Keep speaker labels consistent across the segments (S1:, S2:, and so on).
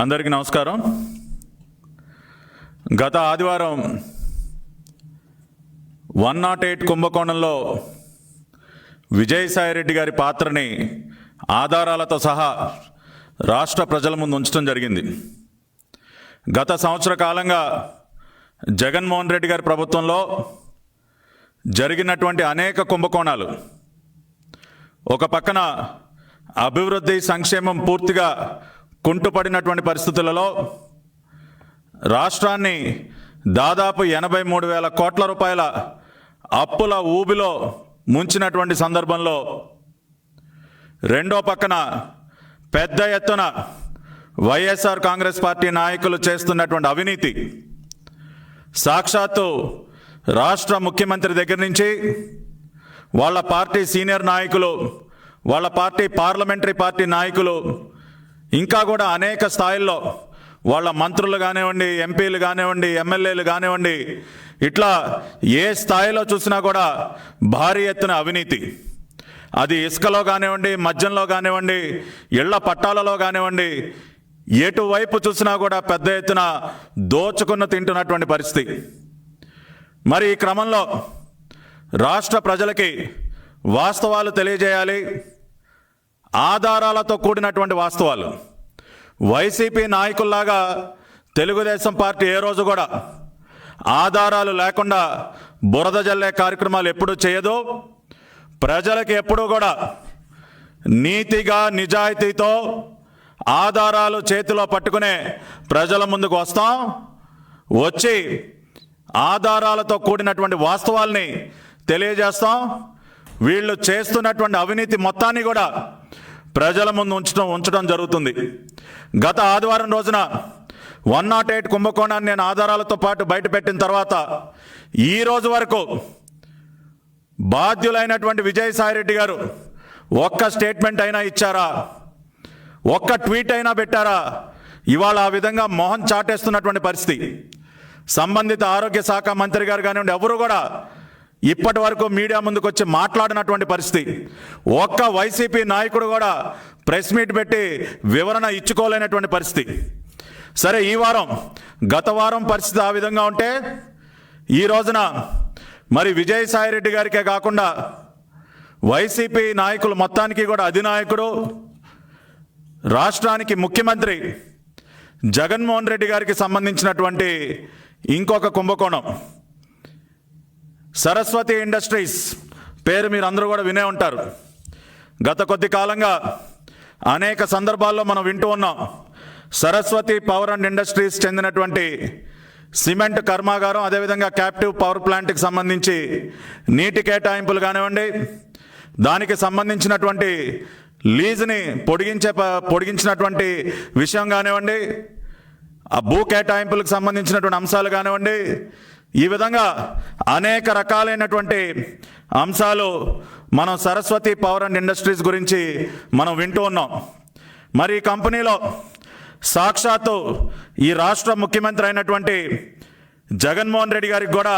S1: అందరికీ నమస్కారం. గత ఆదివారం 108 కుంభకోణంలో విజయసాయిరెడ్డి గారి పాత్రని ఆధారాలతో సహా రాష్ట్ర ప్రజల ముందు ఉంచడం జరిగింది. గత సంవత్సర కాలంగా జగన్మోహన్ రెడ్డి గారి ప్రభుత్వంలో జరిగినటువంటి అనేక కుంభకోణాలు, ఒక పక్కన అభివృద్ధి సంక్షేమం పూర్తిగా కుంటుపడినటువంటి పరిస్థితులలో రాష్ట్రాన్ని దాదాపు 83,000 కోట్ల రూపాయల అప్పుల ఊబిలో ముంచినటువంటి సందర్భంలో రెండో పక్కన పెద్ద ఎత్తున వైఎస్ఆర్ కాంగ్రెస్ పార్టీ నాయకులు చేస్తున్నటువంటి అవినీతి, సాక్షాత్తు రాష్ట్ర ముఖ్యమంత్రి దగ్గర నుంచి వాళ్ళ పార్టీ సీనియర్ నాయకులు, వాళ్ళ పార్టీ పార్లమెంటరీ పార్టీ నాయకులు, ఇంకా కూడా అనేక స్థాయిల్లో వాళ్ళ మంత్రులు కానివ్వండి, ఎంపీలు కానివ్వండి, ఎమ్మెల్యేలు కానివ్వండి, ఇట్లా ఏ స్థాయిలో చూసినా కూడా భారీ ఎత్తున అవినీతి. అది ఇసుకలో కానివ్వండి, మద్యంలో కానివ్వండి, ఇళ్ల పట్టాలలో కానివ్వండి, ఎటువైపు చూసినా కూడా పెద్ద ఎత్తున దోచుకున్న తింటున్నటువంటి పరిస్థితి. మరి ఈ క్రమంలో రాష్ట్ర ప్రజలకి వాస్తవాలు తెలియజేయాలి, ఆధారాలతో కూడినటువంటి వాస్తవాలు. వైసీపీ నాయకుల్లాగా తెలుగుదేశం పార్టీ ఏ రోజు కూడా ఆధారాలు లేకుండా బురద జల్లే కార్యక్రమాలు ఎప్పుడూ చేయదు. ప్రజలకి ఎప్పుడూ కూడా నీతిగా నిజాయితీతో ఆధారాలు చేతిలో పట్టుకునే ప్రజల ముందుకు వస్తాం. వచ్చి ఆధారాలతో కూడినటువంటి వాస్తవాల్ని తెలియజేస్తాం. వీళ్ళు చేస్తున్నటువంటి అవినీతి మొత్తాన్ని కూడా ప్రజల ముందు ఉంచడం జరుగుతుంది. గత ఆదివారం రోజున 108 కుంభకోణాన్ని నేను ఆధారాలతో పాటు బయటపెట్టిన తర్వాత ఈ రోజు వరకు బాధ్యులైనటువంటి విజయసాయిరెడ్డి గారు ఒక్క స్టేట్మెంట్ అయినా ఇచ్చారా? ఒక్క ట్వీట్ అయినా పెట్టారా? ఇవాళ ఆ విధంగా మొహం చాటేస్తున్నటువంటి పరిస్థితి. సంబంధిత ఆరోగ్య శాఖ మంత్రి గారు కానివ్వండి, ఎవరు కూడా ఇప్పటి వరకు మీడియా ముందుకు వచ్చి మాట్లాడినటువంటి పరిస్థితి. ఒక్క వైసీపీ నాయకుడు కూడా ప్రెస్ మీట్ పెట్టి వివరణ ఇచ్చుకోలేనటువంటి పరిస్థితి. సరే, ఈ వారం గత వారం పరిస్థితి ఆ విధంగా ఉంటే ఈ రోజున మరి విజయసాయిరెడ్డి గారికే కాకుండా వైసీపీ నాయకులు మొత్తానికి కూడా అధినాయకుడు, రాష్ట్రానికి ముఖ్యమంత్రి జగన్మోహన్ రెడ్డి గారికి సంబంధించినటువంటి ఇంకొక కుంభకోణం, సరస్వతి ఇండస్ట్రీస్ పేరు మీరు అందరూ కూడా వినే ఉంటారు. గత కొద్ది కాలంగా అనేక సందర్భాల్లో మనం వింటూ ఉన్నాం. సరస్వతి పవర్ అండ్ ఇండస్ట్రీస్ చెందినటువంటి సిమెంట్ కర్మాగారం, అదేవిధంగా క్యాప్టివ్ పవర్ ప్లాంట్కి సంబంధించి నీటి కేటాయింపులు కానివ్వండి, దానికి సంబంధించినటువంటి లీజుని పొడిగించినటువంటి విషయం కానివ్వండి, ఆ భూ కేటాయింపులకు సంబంధించినటువంటి అంశాలు కానివ్వండి, ఈ విధంగా అనేక రకాలైనటువంటి అంశాలు మనం సరస్వతి పవర్ అండ్ ఇండస్ట్రీస్ గురించి మనం వింటూ ఉన్నాం. మరి ఈ కంపెనీలో సాక్షాత్తు ఈ రాష్ట్ర ముఖ్యమంత్రి అయినటువంటి జగన్మోహన్ రెడ్డి గారికి కూడా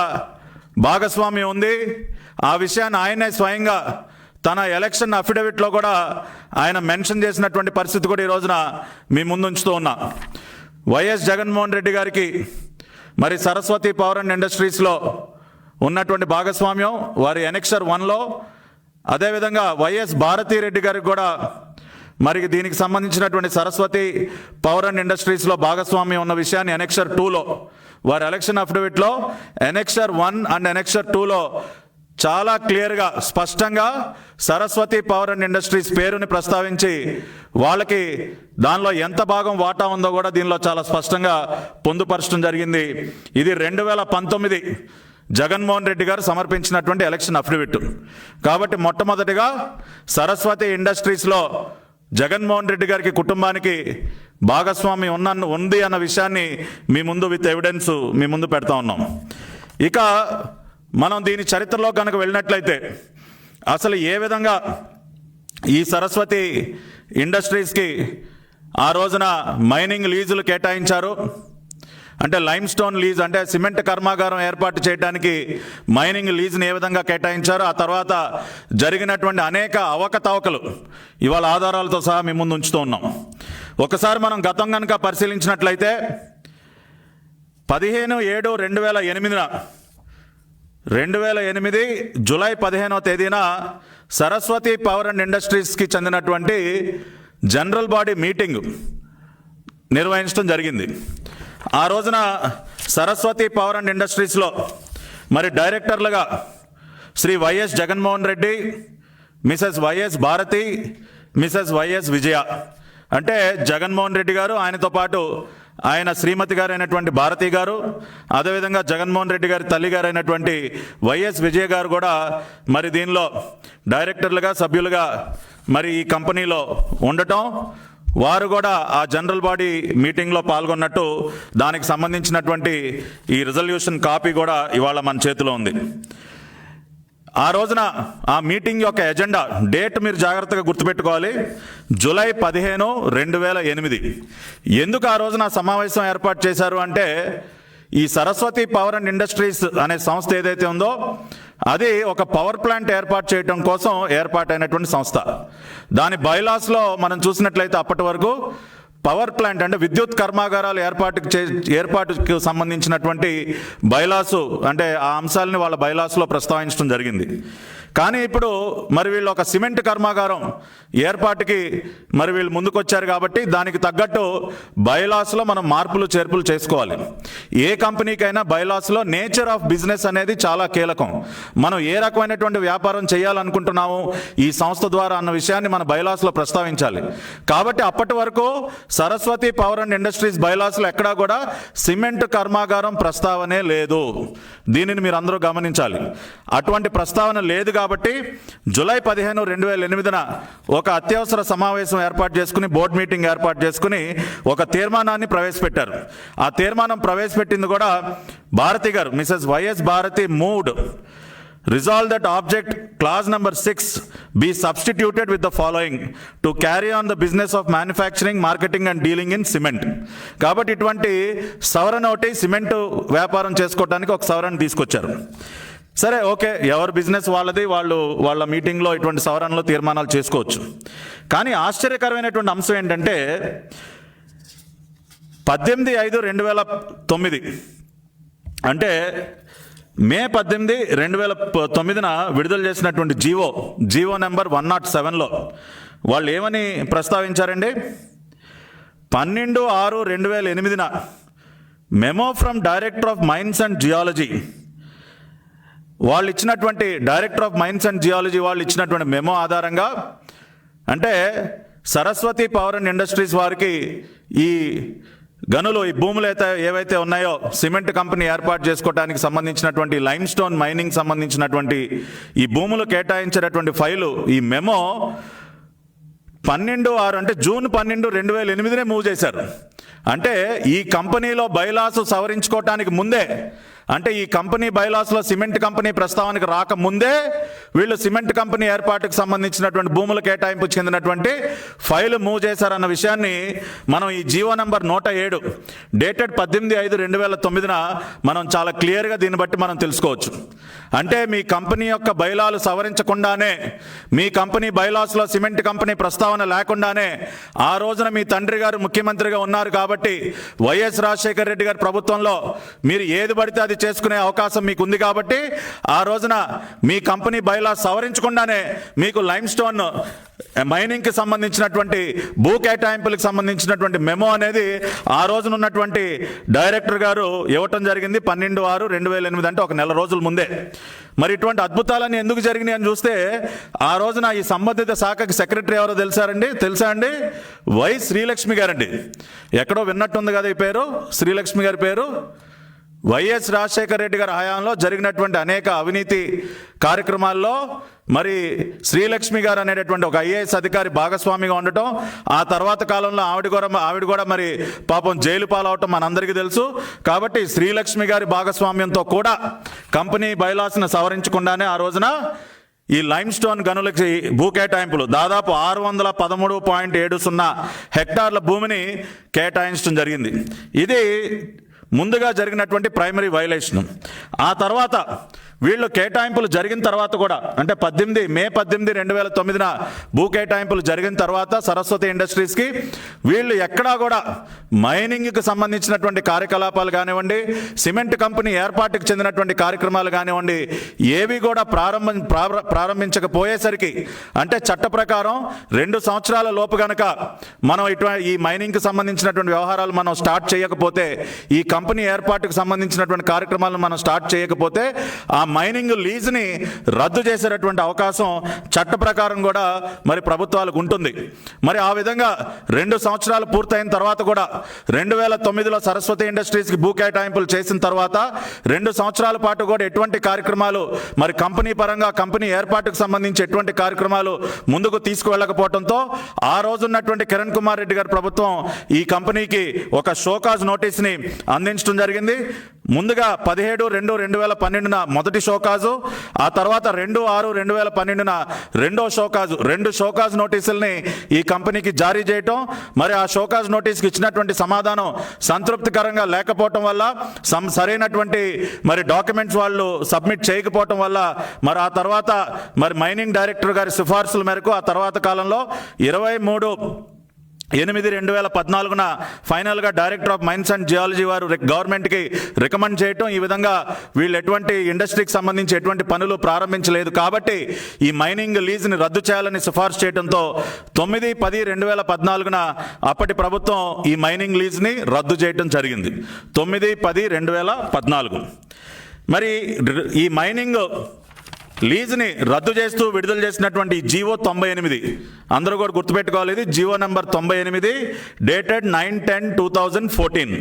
S1: భాగస్వామ్యం ఉంది. ఆ విషయాన్ని ఆయనే స్వయంగా తన ఎలక్షన్ అఫిడవిట్లో కూడా ఆయన మెన్షన్ చేసినటువంటి పరిస్థితి కూడా ఈ రోజున మీ ముందు ఉంచుతూ ఉన్నా. వైఎస్ జగన్మోహన్ రెడ్డి గారికి మరి సరస్వతి పవర్ అండ్ ఇండస్ట్రీస్లో ఉన్నటువంటి భాగస్వామ్యం వారి ఎనెక్సర్ 1లో, అదేవిధంగా వైఎస్ భారతీరెడ్డి గారికి కూడా మరి దీనికి సంబంధించినటువంటి సరస్వతి పవర్ అండ్ ఇండస్ట్రీస్లో భాగస్వామ్యం ఉన్న విషయాన్ని ఎనెక్సర్ 2లో వారి ఎలక్షన్ అఫిడవిట్లో ఎనెక్సర్ 1 అండ్ ఎనెక్సర్ 2లో చాలా క్లియర్గా స్పష్టంగా సరస్వతి పవర్ అండ్ ఇండస్ట్రీస్ పేరుని ప్రస్తావించి వాళ్ళకి దానిలో ఎంత భాగం వాటా ఉందో కూడా దీనిలో చాలా స్పష్టంగా పొందుపరచడం జరిగింది. ఇది 2019 జగన్మోహన్ రెడ్డి గారు సమర్పించినటువంటి ఎలక్షన్ అఫిడవిట్. కాబట్టి మొట్టమొదటిగా సరస్వతి ఇండస్ట్రీస్లో జగన్మోహన్ రెడ్డి గారికి కుటుంబానికి భాగస్వామ్యం ఉంది అన్న విషయాన్ని మీ ముందు విత్ ఎవిడెన్స్ మీ ముందు పెడతా ఉన్నాం. ఇక మనం దీని చరిత్రలో కనుక వెళ్ళినట్లయితే అసలు ఏ విధంగా ఈ సరస్వతి ఇండస్ట్రీస్కి ఆ రోజున మైనింగ్ లీజులు కేటాయించారు అంటే లైమ్ స్టోన్ లీజ్, అంటే సిమెంట్ కర్మాగారం ఏర్పాటు చేయడానికి మైనింగ్ లీజ్ని ఏ విధంగా కేటాయించారు, ఆ తర్వాత జరిగినటువంటి అనేక అవకతవకలు ఇవాళ ఆధారాలతో సహా మీ ముందు ఉంచుతూ ఉన్నాం. ఒకసారి మనం గతం కనుక పరిశీలించినట్లయితే 15/7/2008 జూలై 15వ తేదీన సరస్వతి పవర్ అండ్ ఇండస్ట్రీస్కి చెందినటువంటి జనరల్ బాడీ మీటింగ్ నిర్వహించడం జరిగింది. ఆ రోజున సరస్వతి పవర్ అండ్ ఇండస్ట్రీస్లో మరి డైరెక్టర్లుగా Shri YS Jaganmohan Reddy, Mrs YS Bharathi, Mrs YS Vijaya. అంటే జగన్మోహన్ రెడ్డి గారు, ఆయనతో పాటు ఆయన శ్రీమతి గారు అయినటువంటి భారతి గారు, అదేవిధంగా జగన్మోహన్ రెడ్డి గారి తల్లి గారు అయినటువంటి వైఎస్ విజయ గారు కూడా మరి దీనిలో డైరెక్టర్లుగా, సభ్యులుగా మరి ఈ కంపెనీలో ఉండటం, వారు కూడా ఆ జనరల్ బాడీ మీటింగ్లో పాల్గొన్నట్టు దానికి సంబంధించినటువంటి ఈ రిజల్యూషన్ కాపీ కూడా ఇవాళ మన చేతిలో ఉంది. ఆ రోజున ఆ మీటింగ్ యొక్క ఎజెండా డేట్ మీరు జాగ్రత్తగా గుర్తుపెట్టుకోవాలి, జూలై 15, 2008. ఎందుకు ఆ రోజున సమావేశం ఏర్పాటు చేశారు అంటే, ఈ సరస్వతి పవర్ అండ్ ఇండస్ట్రీస్ అనే సంస్థ ఏదైతే ఉందో అది ఒక పవర్ ప్లాంట్ ఏర్పాటు చేయడం కోసం ఏర్పాటైనటువంటి సంస్థ. దాని బైలాస్లో మనం చూసినట్లయితే అప్పటి వరకు పవర్ ప్లాంట్ అంటే విద్యుత్ కర్మాగారాలు ఏర్పాటుకు సంబంధించినటువంటి బైలాసు అంటే ఆ అంశాలని వాళ్ళ బైలాస్లో ప్రస్తావించడం జరిగింది. కానీ ఇప్పుడు మరి వీళ్ళు ఒక సిమెంట్ కర్మాగారం ఏర్పాటుకి మరి వీళ్ళు ముందుకొచ్చారు కాబట్టి దానికి తగ్గట్టు బైలాస్లో మనం మార్పులు చేర్పులు చేసుకోవాలి. ఏ కంపెనీకైనా బైలాస్లో నేచర్ ఆఫ్ బిజినెస్ అనేది చాలా కీలకం. మనం ఏ రకమైనటువంటి వ్యాపారం చేయాలనుకుంటున్నాము ఈ సంస్థ ద్వారా అన్న విషయాన్ని మన బైలాస్లో ప్రస్తావించాలి. కాబట్టి అప్పటి వరకు సరస్వతి పవర్ అండ్ ఇండస్ట్రీస్ బైలాస్లో ఎక్కడా కూడా సిమెంట్ కర్మాగారం ప్రస్తావనే లేదు. దీనిని మీరు అందరూ గమనించాలి. అటువంటి ప్రస్తావన లేదు కాబట్టి జూలై 15, 2008 ఒక అత్యవసర సమావేశం ఏర్పాటు చేసుకుని, బోర్డు మీటింగ్ ఏర్పాటు చేసుకుని ఒక తీర్మానాన్ని ప్రవేశపెట్టారు. ఆ తీర్మానం ప్రవేశపెట్టింది కూడా Bharati garu, Mrs YS Bharati moved resolve that object clause number 6 be substituted with the following to carry on the business of manufacturing, marketing and dealing in cement. కాబట్టి ఇటువంటి సవరణ ఒకటి సిమెంట్ వ్యాపారం చేసుకోవడానికి ఒక సవరణ తీసుకొచ్చారు. సరే, ఓకే, ఎవరి బిజినెస్ వాళ్ళది, వాళ్ళ మీటింగ్లో ఇటువంటి సవరణలు తీర్మానాలు చేసుకోవచ్చు. కానీ ఆశ్చర్యకరమైనటువంటి అంశం ఏంటంటే 18/5/2009 అంటే మే 18, 2009 విడుదల చేసినటువంటి జీవో నెంబర్ 107లో వాళ్ళు ఏమని ప్రస్తావించారండి? 12/6/2008 memo from director of mines and geology వాళ్ళు ఇచ్చినటువంటి వాళ్ళు ఇచ్చినటువంటి మెమో ఆధారంగా, అంటే సరస్వతి పవర్ అండ్ ఇండస్ట్రీస్ వారికి ఈ గనులు, ఈ భూములు ఏవైతే ఉన్నాయో సిమెంట్ కంపెనీ ఏర్పాటు చేసుకోవడానికి సంబంధించినటువంటి లైమ్ స్టోన్ మైనింగ్ సంబంధించినటువంటి ఈ భూములు కేటాయించేటటువంటి ఫైలు, ఈ మెమో 12/6 అంటే జూన్ 12, 2008 మూవ్ చేశారు. అంటే ఈ కంపెనీలో బైలాసు సవరించుకోవటానికి ముందే, అంటే ఈ కంపెనీ బైలాస్లో సిమెంట్ కంపెనీ ప్రస్తావనకు రాకముందే వీళ్ళు సిమెంట్ కంపెనీ ఏర్పాటుకు సంబంధించినటువంటి భూముల కేటాయింపు చెందినటువంటి ఫైలు మూవ్ చేశారన్న విషయాన్ని మనం ఈ జీవో నంబర్ 107 డేటెడ్ 18/5/2009 మనం చాలా క్లియర్గా దీన్ని బట్టి మనం తెలుసుకోవచ్చు. అంటే మీ కంపెనీ యొక్క బైలాలు సవరించకుండానే, మీ కంపెనీ బైలాస్లో సిమెంట్ కంపెనీ ప్రస్తావన లేకుండానే ఆ రోజున మీ తండ్రి గారు ముఖ్యమంత్రిగా ఉన్నారు కాబట్టి వైఎస్ రాజశేఖర రెడ్డి గారి ప్రభుత్వంలో మీరు ఏది పడితే అది చేసుకునే అవకాశం మీకు ఉంది కాబట్టి ఆ రోజున మీ కంపెనీ బైలాస్ సవరించకుండానే మీకు లైమ్ స్టోన్ మైనింగ్కి సంబంధించినటువంటి భూ కేటాయింపులకు సంబంధించినటువంటి మెమో అనేది ఆ రోజున ఉన్నటువంటి డైరెక్టర్ గారు ఇవ్వటం జరిగింది 12/6/2008 అంటే ఒక నెల రోజుల ముందే. మరి ఇటువంటి అద్భుతాలన్నీ ఎందుకు జరిగినాయి అని చూస్తే ఆ రోజున ఈ సంబంధిత శాఖకి సెక్రటరీ ఎవరో తెలుసా అండి? వై శ్రీలక్ష్మి గారండి. ఎక్కడో విన్నట్టుంది కదా ఈ పేరు, శ్రీలక్ష్మి గారి పేరు. వైఎస్ రాజశేఖర రెడ్డి గారి హయాంలో జరిగినటువంటి అనేక అవినీతి కార్యక్రమాల్లో మరి శ్రీలక్ష్మి గారు అనేటటువంటి ఒక ఐఏఎస్ అధికారి భాగస్వామిగా ఉండటం, ఆ తర్వాత కాలంలో ఆవిడ కూడా మరి పాపం జైలు పాలవటం మనందరికీ తెలుసు. కాబట్టి శ్రీలక్ష్మి గారి భాగస్వామ్యంతో కూడా కంపెనీ బైలాస్ను సవరించకుండానే ఆ రోజున ఈ లైమ్ స్టోన్ గనులకి భూ కేటాయింపులు దాదాపు 613.70 హెక్టార్ల భూమిని కేటాయించడం జరిగింది. ఇది ముందుగా జరిగినటువంటి ప్రైమరీ వైలేషన్. ఆ తర్వాత వీళ్ళు కేటాయింపులు జరిగిన తర్వాత కూడా, అంటే మే 18, 2009 భూ కేటాయింపులు జరిగిన తర్వాత సరస్వతి ఇండస్ట్రీస్కి వీళ్ళు ఎక్కడా కూడా మైనింగ్కి సంబంధించినటువంటి కార్యకలాపాలు కానివ్వండి, సిమెంట్ కంపెనీ ఏర్పాటుకు చెందినటువంటి కార్యక్రమాలు కానివ్వండి, ఏవి కూడా ప్రారంభించకపోయేసరికి, అంటే చట్ట ప్రకారం 2 సంవత్సరాల లోపు గనక మనం ఈ మైనింగ్కి సంబంధించినటువంటి వ్యవహారాలు మనం స్టార్ట్ చేయకపోతే, ఈ కంపెనీ ఏర్పాటుకు సంబంధించినటువంటి కార్యక్రమాలను మనం స్టార్ట్ చేయకపోతే ఆ మైనింగ్ లీజ్ని రద్దు చేసేటటువంటి అవకాశం చట్ట ప్రకారం కూడా మరి ప్రభుత్వాలకు ఉంటుంది. మరి ఆ విధంగా 2 సంవత్సరాలు పూర్తయిన తర్వాత కూడా 2009లో సరస్వతి ఇండస్ట్రీస్కి భూ కేటాయింపులు చేసిన తర్వాత 2 సంవత్సరాల పాటు కూడా ఎటువంటి కార్యక్రమాలు మరి కంపెనీ పరంగా, కంపెనీ ఏర్పాటుకు సంబంధించి ఎటువంటి కార్యక్రమాలు ముందుకు తీసుకువెళ్ళకపోవడంతో ఆ రోజున్నటువంటి కిరణ్ కుమార్ రెడ్డి గారి ప్రభుత్వం ఈ కంపెనీకి ఒక షోకాజ్ నోటీస్ని అందించడం జరిగింది. ముందుగా 17/2/2012 మొదటి షోకాజు, ఆ తర్వాత 2/6/2012 రెండో షోకాజు, 2 షోకాజ్ నోటీసుల్ని ఈ కంపెనీకి జారీ చేయటం, మరి ఆ షోకాజ్ నోటీస్కి ఇచ్చినటువంటి సమాధానం సంతృప్తికరంగా లేకపోవటం వల్ల, సరైనటువంటి మరి డాక్యుమెంట్స్ వాళ్ళు సబ్మిట్ చేయకపోవటం వల్ల, మరి ఆ తర్వాత మరి మైనింగ్ డైరెక్టర్ గారి సిఫార్సుల మేరకు ఆ తర్వాత కాలంలో 23/8/2014 ఫైనల్గా director of mines and geology వారు గవర్నమెంట్కి రికమెండ్ చేయటం, ఈ విధంగా వీళ్ళు ఎటువంటి ఇండస్ట్రీకి సంబంధించి ఎటువంటి పనులు ప్రారంభించలేదు కాబట్టి ఈ మైనింగ్ లీజ్ని రద్దు చేయాలని సిఫార్సు చేయడంతో 9/10/2014 అప్పటి ప్రభుత్వం ఈ మైనింగ్ లీజ్ని రద్దు చేయటం జరిగింది. 9/10/2014. మరి ఈ మైనింగ్ లీజ్ని రద్దు చేస్తూ విడుదల చేసినటువంటి జీవో 98, అందరూ కూడా గుర్తుపెట్టుకోవాలి, ఇది జీవో నెంబర్ 98 డేటెడ్ 9/10/2014.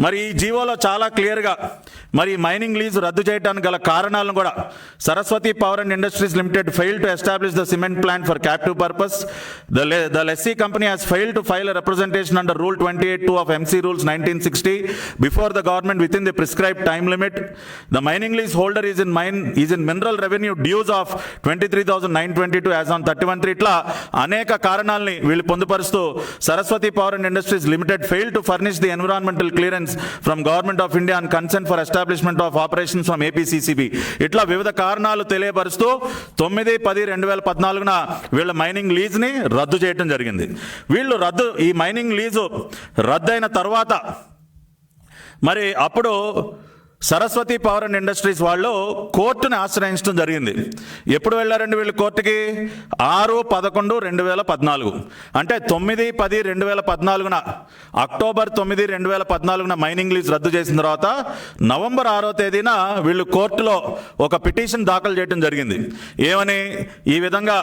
S1: మరి ఈ జీవోలో చాలా క్లియర్గా మరి మైనింగ్ లీజ్ రద్దు చేయడానికి గల కారణాలను కూడా, Saraswati power and industries limited failed to establish the cement plant for captive purpose. The lessee company has failed to file a representation under Rule 28(2) of MC Rules 1960 before the government within the prescribed time limit. The mining lease holder is in mineral revenue dues of 23,922 as on 31/3. ఇట్లా అనేక కారణాలని వీళ్ళు పొందుపరుస్తూ Saraswati power and industries limited failed to furnish the environmental clearance from Government of India and consent for establishment of operations from APCCB. ఇట్లా వివిధ కారణాలు తెలియపరుస్తూ 9/10/2014 వీళ్ళ మైనింగ్ లీజ్ని రద్దు చేయడం జరిగింది. ఈ మైనింగ్ లీజు రద్దయిన తర్వాత మరి అప్పుడు సరస్వతి పవర్ అండ్ ఇండస్ట్రీస్ వాళ్ళు కోర్టుని ఆశ్రయించడం జరిగింది. ఎప్పుడు వెళ్ళారండి వీళ్ళు కోర్టుకి? 6/11/2014, అంటే 9/10/2014, అక్టోబర్ 9, 2014 మైనింగ్ లీజ్ రద్దు చేసిన తర్వాత నవంబర్ 6వ తేదీన వీళ్ళు కోర్టులో ఒక పిటిషన్ దాఖలు చేయడం జరిగింది. ఏమని? ఈ విధంగా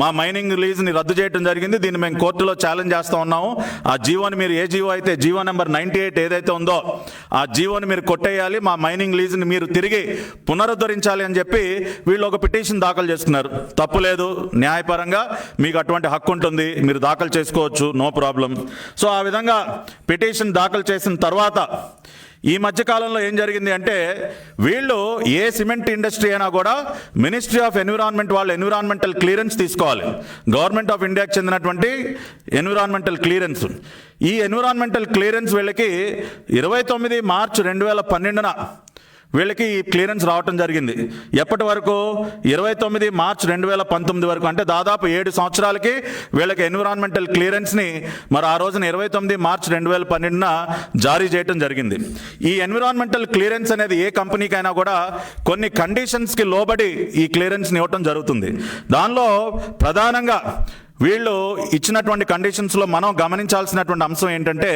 S1: మా మైనింగ్ లీజ్ని రద్దు చేయడం జరిగింది, దీన్ని మేము కోర్టులో ఛాలెంజ్ చేస్తూ ఉన్నాము. ఆ జీవోని మీరు, ఏ జీవో అయితే జీవో నెంబర్ 98 ఏదైతే ఉందో ఆ జీవోని మీరు కొట్టేయాలి, మా మైనింగ్ లీజ్ని మీరు తిరిగి పునరుద్ధరించాలి అని చెప్పి వీళ్ళు ఒక పిటిషన్ దాఖలు చేసుకున్నారు. తప్పులేదు, న్యాయపరంగా మీకు అటువంటి హక్కు ఉంటుంది, మీరు దాఖలు చేసుకోవచ్చు, నో ప్రాబ్లం. సో ఆ విధంగా పిటిషన్ దాఖలు చేసిన తర్వాత ఈ మధ్యకాలంలో ఏం జరిగింది అంటే, వీళ్ళు ఏ సిమెంట్ ఇండస్ట్రీ అయినా కూడా మినిస్ట్రీ ఆఫ్ ఎన్విరాన్మెంట్ వాళ్ళు ఎన్విరాన్మెంటల్ క్లియరెన్స్ తీసుకోవాలి. గవర్నమెంట్ ఆఫ్ ఇండియాకి చెందినటువంటి ఎన్విరాన్మెంటల్ క్లియరెన్స్. ఈ ఎన్విరాన్మెంటల్ క్లియరెన్స్ వీళ్ళకి 29 మార్చి 2012 వీళ్ళకి ఈ క్లియరెన్స్ రావటం జరిగింది. ఎప్పటి వరకు? 29 మార్చి 2019 వరకు, అంటే దాదాపు 7 సంవత్సరాలకి వీళ్ళకి ఎన్విరాన్మెంటల్ క్లియరెన్స్ని మరి ఆ రోజున 29 మార్చి 2012 జారీ చేయడం జరిగింది. ఈ ఎన్విరాన్మెంటల్ క్లియరెన్స్ అనేది ఏ కంపెనీకైనా కూడా కొన్ని కండిషన్స్కి లోబడి ఈ క్లియరెన్స్ని ఇవ్వటం జరుగుతుంది. దానిలో ప్రధానంగా వీళ్ళు ఇచ్చినటువంటి కండిషన్స్లో మనం గమనించాల్సినటువంటి అంశం ఏంటంటే,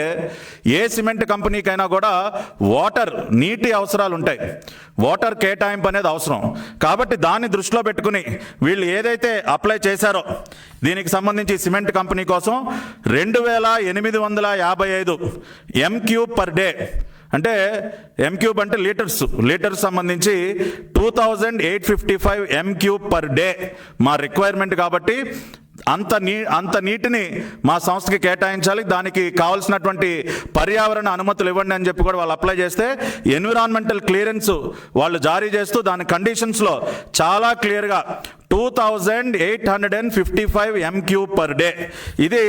S1: ఏ సిమెంట్ కంపెనీకైనా కూడా నీటి అవసరాలు ఉంటాయి, వాటర్ కేటాయింపు అనేది అవసరం. కాబట్టి దాన్ని దృష్టిలో పెట్టుకుని వీళ్ళు ఏదైతే అప్లై చేశారో దీనికి సంబంధించి సిమెంట్ కంపెనీ కోసం 2,855 m³/డే, అంటే m³ అంటే లీటర్స్ సంబంధించి 2,855 m³ per day మా రిక్వైర్మెంట్. కాబట్టి అంత నీటిని మా సంస్థకి కేటాయించాలి, దానికి కావాల్సినటువంటి పర్యావరణ అనుమతులు ఇవ్వండి అని చెప్పి కూడా వాళ్ళు అప్లై చేస్తే ఎన్విరాన్మెంటల్ క్లియరెన్స్ వాళ్ళు జారీ చేస్తూ దాని కండిషన్స్లో చాలా క్లియర్గా 2855 MQ పర్ డే. ఇది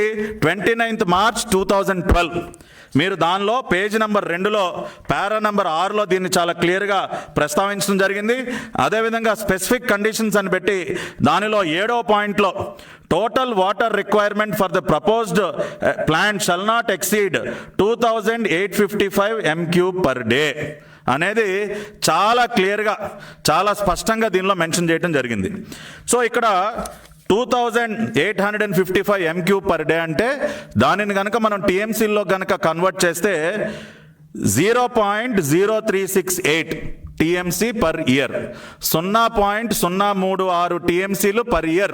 S1: 29th March 2012. మీరు దానిలో పేజ్ నెంబర్ 2లో పారా నెంబర్ 6లో దీన్ని చాలా క్లియర్గా ప్రస్తావించడం జరిగింది. అదేవిధంగా స్పెసిఫిక్ కండిషన్స్ అని పెట్టి దానిలో 7వ పాయింట్లో total water requirement for the proposed plant shall not exceed 2855 MQ per day అనేది చాలా క్లియర్గా చాలా స్పష్టంగా దీనిలో మెన్షన్ చేయడం జరిగింది. సో ఇక్కడ 2855 MQ పర్ డే అంటే దానిని కనుక మనం టీఎంసీలో కనుక కన్వర్ట్ చేస్తే 0.0368 టీఎంసీ పర్ ఇయర్, 0.036 టీఎంసీలు పర్ ఇయర్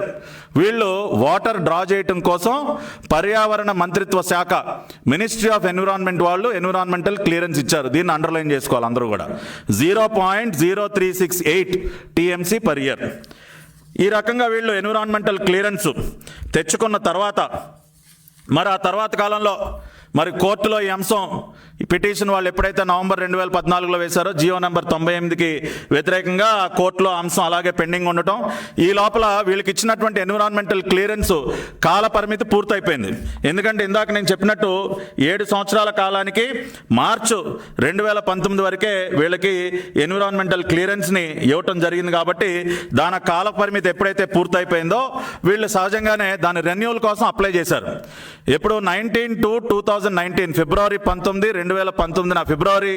S1: వీళ్ళు వాటర్ డ్రా చేయటం కోసం పర్యావరణ మంత్రిత్వ శాఖ మినిస్ట్రీ ఆఫ్ ఎన్విరాన్మెంట్ వాళ్ళు ఎన్విరాన్మెంటల్ క్లియరెన్స్ ఇచ్చారు. దీన్ని అండర్లైన్ చేసుకోవాలి అందరూ కూడా. 0.0368 టీఎంసీ పర్ ఇయర్. ఈ రకంగా వీళ్ళు ఎన్విరాన్మెంటల్ క్లియరెన్స్ తెచ్చుకున్న తర్వాత మరి ఆ తర్వాత కాలంలో మరి కోర్టులో ఈ అంశం ఈ పిటిషన్ వాళ్ళు ఎప్పుడైతే నవంబర్ 2014లో వేశారో జియో నెంబర్ 98కి వ్యతిరేకంగా ఆ కోర్టులో అంశం అలాగే పెండింగ్ ఉండటం, ఈ లోపల వీళ్ళకి ఇచ్చినటువంటి ఎన్విరాన్మెంటల్ క్లియరెన్స్ కాల పరిమితి పూర్తయిపోయింది. ఎందుకంటే ఇందాక నేను చెప్పినట్టు 7 సంవత్సరాల కాలానికి మార్చు 2019 వరకే వీళ్ళకి ఎన్విరాన్మెంటల్ క్లియరెన్స్ని ఇవ్వటం జరిగింది. కాబట్టి దాని కాల పరిమితి ఎప్పుడైతే పూర్తయిపోయిందో వీళ్ళు సహజంగానే దాని రెన్యూవల్ కోసం అప్లై చేశారు. ఎప్పుడు 19/2/2019 ఫిబ్రవరి 19, 2019 ఫిబ్రవరి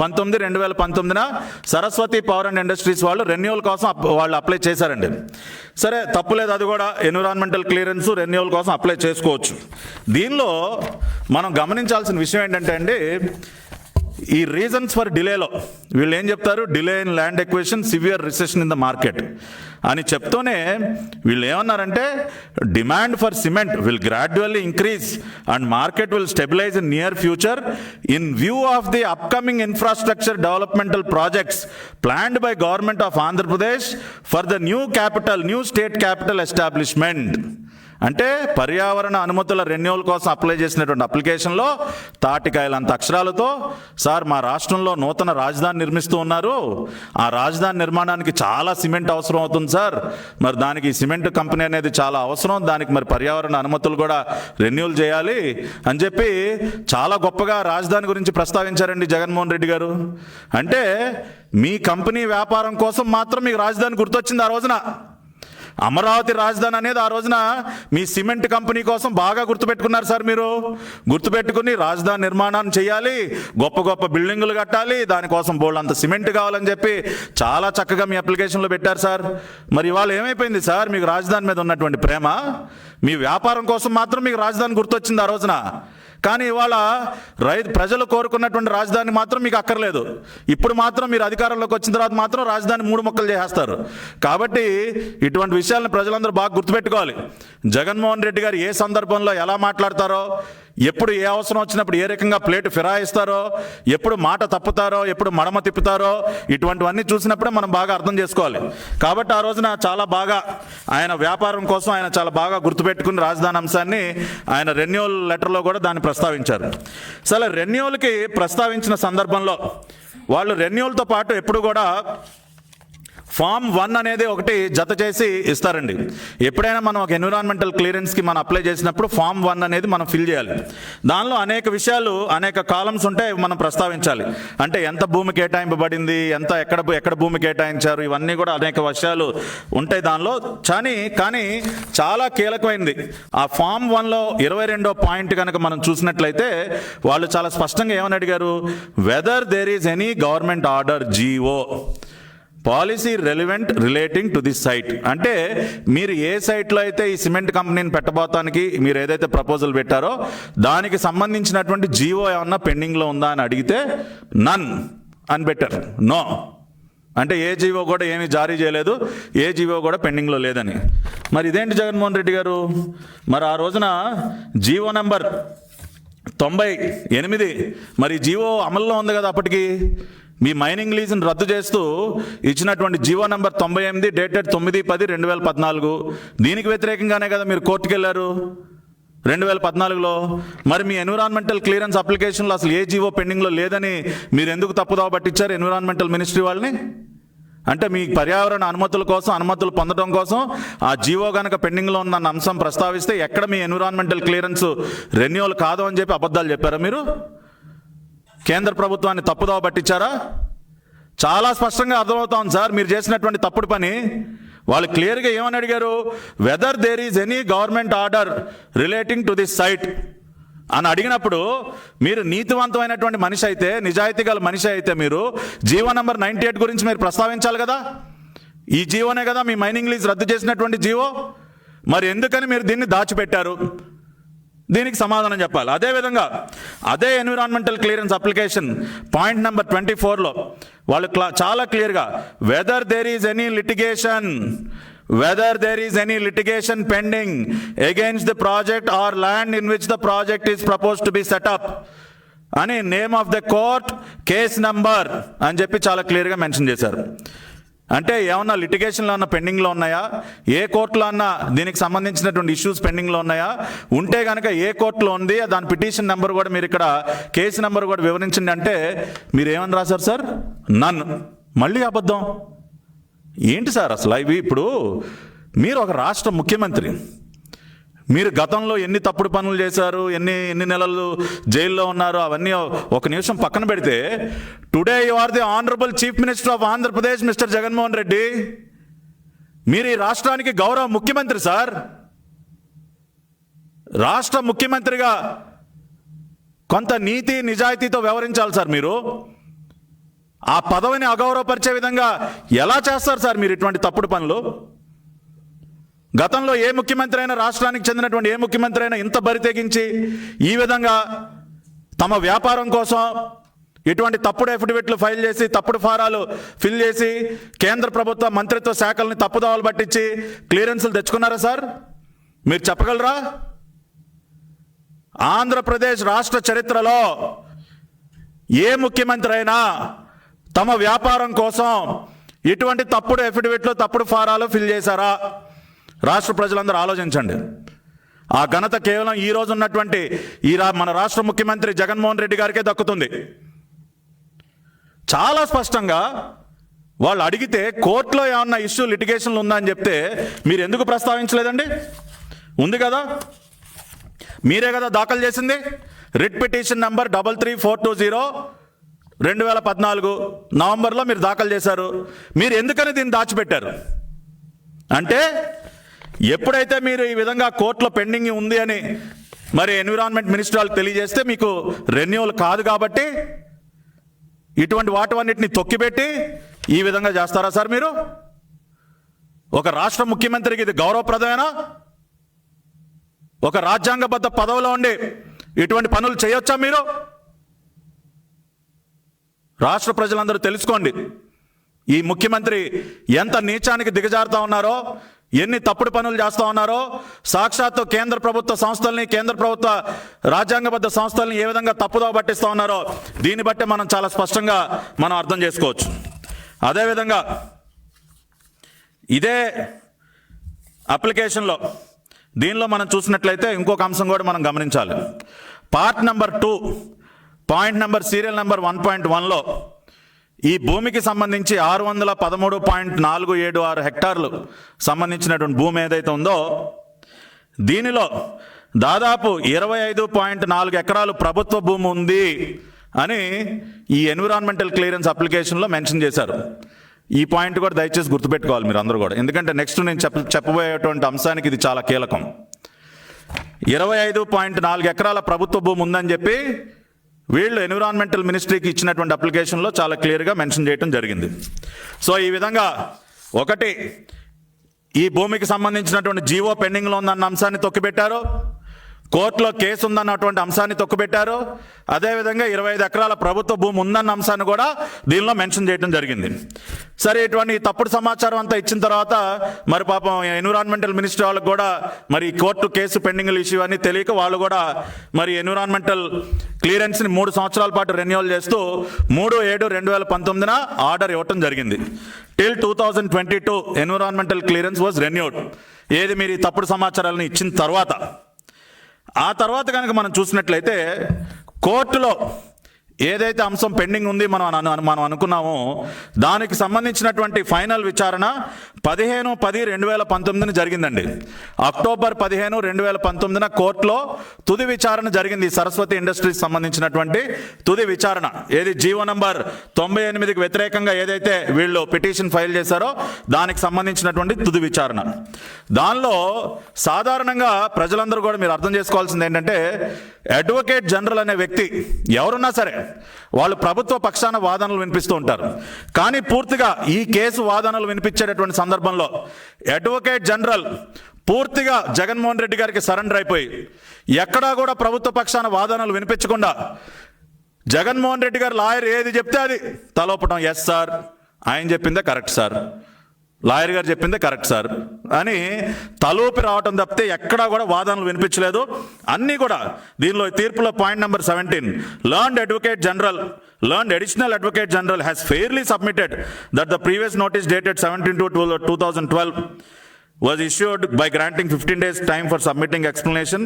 S1: 19, 2019 సరస్వతి పవర్ అండ్ ఇండస్ట్రీస్ వాళ్ళు రెన్యూవల్ కోసం వాళ్ళు అప్లై చేశారండి. సరే తప్పులేదు, అది కూడా ఎన్విరాన్మెంటల్ క్లియరెన్స్ రెన్యూవల్ కోసం అప్లై చేసుకోవచ్చు. దీనిలో మనం గమనించాల్సిన విషయం ఏంటంటే అండి, ఈ రీజన్స్ ఫర్ డిలేలో వీళ్ళు ఏం చెప్తారు, delay in land acquisition, severe recession in the market అని చెప్తూనే వీళ్ళు ఏమన్నారంటే demand for cement will gradually increase and market will stabilise in near future in view of the upcoming infrastructure developmental projects planned by government of Andhra Pradesh for the new state capital establishment. అంటే పర్యావరణ అనుమతుల renewal కోసం apply చేసినటువంటి అప్లికేషన్లో తాటికాయలంత అక్షరాలతో sir మా రాష్ట్రంలో నూతన రాజధాని నిర్మిస్తూ ఉన్నారు, ఆ రాజధాని నిర్మాణానికి చాలా సిమెంట్ అవసరం అవుతుంది సార్, మరి దానికి సిమెంట్ కంపెనీ అనేది చాలా అవసరం, దానికి మరి పర్యావరణ అనుమతులు కూడా రెన్యూవల్ చేయాలి అని చెప్పి చాలా గొప్పగా రాజధాని గురించి ప్రస్తావించారండి జగన్మోహన్ రెడ్డి గారు. అంటే మీ కంపెనీ వ్యాపారం కోసం మాత్రం మీకు రాజధాని గుర్తొచ్చింది ఆ రోజున. అమరావతి రాజధాని అనేది ఆ రోజున మీ సిమెంట్ కంపెనీ కోసం బాగా గుర్తుపెట్టుకున్నారు సార్. మీరు గుర్తుపెట్టుకుని రాజధాని నిర్మాణాన్ని చేయాలి, గొప్ప గొప్ప బిల్డింగులు కట్టాలి, దానికోసం బోల్డ్ సిమెంట్ కావాలని చెప్పి చాలా చక్కగా మీ అప్లికేషన్లో పెట్టారు సార్. మరి ఇవాళ ఏమైపోయింది సార్, మీకు రాజధాని మీద ఉన్నటువంటి ప్రేమ? మీ వ్యాపారం కోసం మాత్రం మీకు రాజధాని గుర్తొచ్చింది ఆ రోజున, కానీ ఇవాళ ప్రజలు కోరుకున్నటువంటి రాజధాని మాత్రం మీకు అక్కర్లేదు. ఇప్పుడు మాత్రం మీరు అధికారంలోకి వచ్చిన తర్వాత మాత్రం రాజధాని 3 ముక్కలు చేసేస్తారు. కాబట్టి ఇటువంటి విషయాలను ప్రజలందరూ బాగా గుర్తుపెట్టుకోవాలి. జగన్మోహన్ రెడ్డి గారు ఏ సందర్భంలో ఎలా మాట్లాడతారో, ఎప్పుడు ఏ అవసరం వచ్చినప్పుడు ఏ రకంగా ప్లేటు ఫిరాయిస్తారో, ఎప్పుడు మాట తప్పుతారో, ఎప్పుడు మడమ తిప్పుతారో, ఇటువంటివన్నీ చూసినప్పుడే మనం బాగా అర్థం చేసుకోవాలి. కాబట్టి ఆ రోజున చాలా బాగా ఆయన వ్యాపారం కోసం ఆయన చాలా బాగా గుర్తుపెట్టుకుని రాజధాని అంశాన్ని ఆయన రెన్యూవల్ లెటర్లో కూడా దాన్ని ప్రస్తావించారు. సరే రెన్యూవల్కి ప్రస్తావించిన సందర్భంలో వాళ్ళు రెన్యూవల్తో పాటు ఎప్పుడు కూడా ఫామ్ 1 అనేది ఒకటి జత చేసి ఇస్తారండి. ఎప్పుడైనా మనం ఒక ఎన్విరాన్మెంటల్ క్లియరెన్స్కి మనం అప్లై చేసినప్పుడు ఫామ్ 1 అనేది మనం ఫిల్ చేయాలి. దానిలో అనేక విషయాలు, అనేక కాలమ్స్ ఉంటాయి, మనం ప్రస్తావించాలి. అంటే ఎంత భూమి కేటాయింపబడింది, ఎక్కడ భూమి కేటాయించారు, ఇవన్నీ కూడా అనేక విషయాలు ఉంటాయి దానిలో. కానీ చాలా కీలకమైనది ఆ ఫామ్ 1లో 22వ పాయింట్ కనుక మనం చూసినట్లయితే వాళ్ళు చాలా స్పష్టంగా ఏమని అడిగారు, whether there is any government order GO policy relevant relating to this site. అంటే మీరు ఏ సైట్లో అయితే ఈ సిమెంట్ కంపెనీని పెట్టబోతానికి మీరు ఏదైతే ప్రపోజల్ పెట్టారో దానికి సంబంధించినటువంటి జీవో ఏమన్నా పెండింగ్లో ఉందా అని అడిగితే నన్ అని పెట్టారు. నో అంటే ఏ జీవో కూడా ఏమీ జారీ చేయలేదు, ఏ జీవో కూడా పెండింగ్లో లేదని. మరి ఇదేంటి జగన్మోహన్ రెడ్డి గారు, మరి ఆ రోజున జీవో నెంబర్ 98 మరి జీవో అమల్లో ఉంది కదా అప్పటికి. మీ మైనింగ్ లీజును రద్దు చేస్తూ ఇచ్చినటువంటి జీవో నంబర్ 98 డేటెడ్ 9/10/2014 దీనికి వ్యతిరేకంగానే కదా మీరు కోర్టుకు వెళ్ళారు 2014లో. మరి మీ ఎన్విరాన్మెంటల్ క్లియరెన్స్ అప్లికేషన్లో అసలు ఏ జీవో పెండింగ్లో లేదని మీరు ఎందుకు తప్పుదోవ పట్టించారు ఎన్విరాన్మెంటల్ మినిస్ట్రీ వాళ్ళని? అంటే మీ పర్యావరణ అనుమతులు పొందడం కోసం ఆ జీవో కనుక పెండింగ్లో ఉన్న అంశం ప్రస్తావిస్తే ఎక్కడ మీ ఎన్విరాన్మెంటల్ క్లియరెన్స్ రెన్యూవల్ కాదు అని చెప్పి అబద్ధాలు చెప్పారా మీరు? కేంద్ర ప్రభుత్వాన్ని తప్పుదోవ పట్టించారా? చాలా స్పష్టంగా అర్థమవుతోంది సార్ మీరు చేసినటువంటి తప్పుడు పని. వాళ్ళు క్లియర్గా ఏమని అడిగారు, whether there is any government order relating to this site అని అడిగినప్పుడు మీరు నీతివంతమైనటువంటి మనిషి అయితే, నిజాయితీ గల మనిషి అయితే మీరు జీవో నంబర్ 98 గురించి మీరు ప్రస్తావించాలి కదా. ఈ జీవోనే కదా మీ మైనింగ్ లీజ్ రద్దు చేసినటువంటి జీవో. మరి ఎందుకని మీరు దీన్ని దాచిపెట్టారు? దీనికి సమాధానం చెప్పాలి. అదేవిధంగా అదే environmental clearance application point number 24లో వాళ్ళు చాలా క్లియర్గా whether there is any litigation pending against the project or land in which the project is proposed to be set up అని name of the court, case number అని చెప్పి చాలా క్లియర్గా mention చేశారు. అంటే ఏమన్నా లిటిగేషన్లో అన్న పెండింగ్లో ఉన్నాయా, ఏ కోర్టులో అన్నా దీనికి సంబంధించినటువంటి ఇష్యూస్ పెండింగ్లో ఉన్నాయా, ఉంటే కనుక ఏ కోర్టులో ఉంది దాని పిటిషన్ నెంబర్ కూడా మీరు ఇక్కడ కేసు నెంబర్ కూడా వివరించండి అంటే మీరు ఏమని రాశారు సార్? నన్. మళ్ళీ అబద్ధం. ఏంటి సార్ అసలు ఇవి? ఇప్పుడు మీరు ఒక రాష్ట్ర ముఖ్యమంత్రి, మీరు గతంలో ఎన్ని తప్పుడు పనులు చేశారు, ఎన్ని నెలలు జైల్లో ఉన్నారు, అవన్నీ ఒక నిమిషం పక్కన పెడితే today you are the honourable chief minister of Andhra Pradesh mister Jaganmohan Reddy. మీరు ఈ రాష్ట్రానికి గౌరవ ముఖ్యమంత్రి సార్. రాష్ట్ర ముఖ్యమంత్రిగా కొంత నీతి నిజాయితీతో వ్యవహరించాలి సార్ మీరు. ఆ పదవిని అగౌరవపరిచే విధంగా ఎలా చేస్తారు సార్ మీరు ఇటువంటి తప్పుడు పనులు? గతంలో ఏ ముఖ్యమంత్రి అయినా, రాష్ట్రానికి చెందినటువంటి ఏ ముఖ్యమంత్రి అయినా ఇంత బరి తెగించి ఈ విధంగా తమ వ్యాపారం కోసం ఇటువంటి తప్పుడు అఫిడవిట్లు ఫైల్ చేసి, తప్పుడు ఫారాలు ఫిల్ చేసి, కేంద్ర ప్రభుత్వ మంత్రిత్వ శాఖల్ని తప్పుదోవలు పట్టించి క్లియరెన్సులు తెచ్చుకున్నారా సార్? మీరు చెప్పగలరా? ఆంధ్రప్రదేశ్ రాష్ట్ర చరిత్రలో ఏ ముఖ్యమంత్రి అయినా తమ వ్యాపారం కోసం ఇటువంటి తప్పుడు అఫిడవిట్లు, తప్పుడు ఫారాలు ఫిల్ చేశారా? రాష్ట్ర ప్రజలందరూ ఆలోచించండి. ఆ ఘనత కేవలం ఈ రోజు ఉన్నటువంటి మన రాష్ట్ర ముఖ్యమంత్రి జగన్మోహన్ రెడ్డి గారికే దక్కుతుంది. చాలా స్పష్టంగా వాళ్ళు అడిగితే కోర్టులో ఏమన్నా ఇష్యూ లిటిగేషన్లు ఉందా అని చెప్తే మీరు ఎందుకు ప్రస్తావించలేదండి? ఉంది కదా, మీరే కదా దాఖలు చేసింది. రిట్ పిటిషన్ నంబర్ 33420 2014 నవంబర్లో మీరు దాఖలు చేశారు. మీరు ఎందుకని దీన్ని దాచిపెట్టారు? అంటే ఎప్పుడైతే మీరు ఈ విధంగా కోర్టులో పెండింగ్ ఉంది అని మరి ఎన్విరాన్మెంట్ మినిస్టర్ వాళ్ళకి తెలియజేస్తే మీకు రెన్యూవల్ కాదు కాబట్టి ఇటువంటి వాటన్నిటిని తొక్కిపెట్టి ఈ విధంగా చేస్తారా సార్ మీరు? ఒక రాష్ట్ర ముఖ్యమంత్రికి ఇది గౌరవప్రదమేనా? ఒక రాజ్యాంగబద్ధ పదవిలో ఉండి ఇటువంటి పనులు చేయొచ్చా మీరు? రాష్ట్ర ప్రజలందరూ తెలుసుకోండి, ఈ ముఖ్యమంత్రి ఎంత నీచానికి దిగజారుతా ఉన్నారో, ఎన్ని తప్పుడు పనులు చేస్తూ ఉన్నారో. సాక్షాత్తు కేంద్ర ప్రభుత్వ సంస్థల్ని, కేంద్ర ప్రభుత్వ రాజ్యాంగబద్ధ సంస్థల్ని ఏ విధంగా తప్పుదోవ పట్టిస్తూ ఉన్నారో దీన్ని బట్టి మనం చాలా స్పష్టంగా మనం అర్థం చేసుకోవచ్చు. అదేవిధంగా ఇదే అప్లికేషన్లో దీనిలో మనం చూసినట్లయితే ఇంకొక అంశం కూడా మనం గమనించాలి. Part number 2 point number serial number 1.1లో ఈ భూమికి సంబంధించి 613.476 హెక్టార్లు సంబంధించినటువంటి భూమి ఏదైతే ఉందో దీనిలో దాదాపు 25.4 ఎకరాలు ప్రభుత్వ భూమి ఉంది అని ఈ ఎన్విరాన్మెంటల్ క్లియరెన్స్ అప్లికేషన్లో మెన్షన్ చేశారు. ఈ పాయింట్ కూడా దయచేసి గుర్తుపెట్టుకోవాలి మీరు అందరూ కూడా, ఎందుకంటే నెక్స్ట్ నేను చెప్పబోయేటువంటి అంశానికి ఇది చాలా కీలకం. 25.4 ఎకరాల ప్రభుత్వ భూమి ఉందని చెప్పి వీళ్ళు ఎన్విరాన్మెంటల్ మినిస్ట్రీకి ఇచ్చినటువంటి అప్లికేషన్లో చాలా క్లియర్గా మెన్షన్ చేయడం జరిగింది. సో ఈ విధంగా ఒకటి, ఈ భూమికి సంబంధించినటువంటి జీవో పెండింగ్లో ఉందన్న అంశాన్ని తొక్కిపెట్టారు. కోర్టులో కేసు ఉందన్నటువంటి అంశాన్ని తొక్కుపెట్టారు. అదేవిధంగా 25 ఎకరాల ప్రభుత్వ భూమి ఉందన్న అంశాన్ని కూడా దీనిలో మెన్షన్ చేయడం జరిగింది. సరే, ఇటువంటి తప్పుడు సమాచారం అంతా ఇచ్చిన తర్వాత మరి పాపం ఎన్విరాన్మెంటల్ మినిస్ట్రీ వాళ్ళకు కూడా మరి కోర్టు కేసు పెండింగ్ ఇష్యూ అని తెలియక వాళ్ళు కూడా మరి ఎన్విరాన్మెంటల్ క్లియరెన్స్ని 3 సంవత్సరాల పాటు రెన్యువల్ చేస్తూ 3/7/2019 ఆర్డర్ ఇవ్వటం జరిగింది. Till 2022 environmental clearance was renewed. ఏది మీరు ఈ తప్పుడు సమాచారాలను ఇచ్చిన తర్వాత. ఆ తర్వాత కనుక మనం చూసినట్లయితే కోర్టులో ఏదైతే అంశం పెండింగ్ ఉంది మనం అనుకున్నామో దానికి సంబంధించినటువంటి ఫైనల్ విచారణ 15/10/2019 జరిగిందండి. అక్టోబర్ 15, 2019 కోర్టులో తుది విచారణ జరిగింది. సరస్వతి ఇండస్ట్రీస్ సంబంధించినటువంటి తుది విచారణ. ఏది జీవో నంబర్ 98కి వ్యతిరేకంగా ఏదైతే వీళ్ళు పిటిషన్ ఫైల్ చేశారో దానికి సంబంధించినటువంటి తుది విచారణ. దానిలో సాధారణంగా ప్రజలందరూ కూడా మీరు అర్థం చేసుకోవాల్సింది ఏంటంటే, అడ్వకేట్ జనరల్ అనే వ్యక్తి ఎవరున్నా సరే వాళ్ళు ప్రభుత్వ పక్షాన వాదనలు వినిపిస్తూ ఉంటారు. కానీ పూర్తిగా ఈ కేసు వాదనలు వినిపించేటటువంటి సందర్భంలో అడ్వకేట్ జనరల్ పూర్తిగా జగన్మోహన్ రెడ్డి గారికి సరెండర్ అయిపోయి ఎక్కడా కూడా ప్రభుత్వ పక్షాన వాదనలు వినిపించకుండా జగన్మోహన్ రెడ్డి గారు లాయర్ ఏది చెప్తే అది తలోపటం, ఎస్ సార్, ఆయన చెప్పిందే కరెక్ట్ సార్, లాయర్ గారు చెప్పిందే కరెక్ట్ సార్ అని తలూపి రావటం తప్పితే ఎక్కడా కూడా వాదనలు వినిపించలేదు. అన్నీ కూడా దీనిలో తీర్పులో point number 17, learned additional advocate general has fairly submitted that the previous notice dated 17/2/2012 was issued by granting 15 days time for submitting explanation,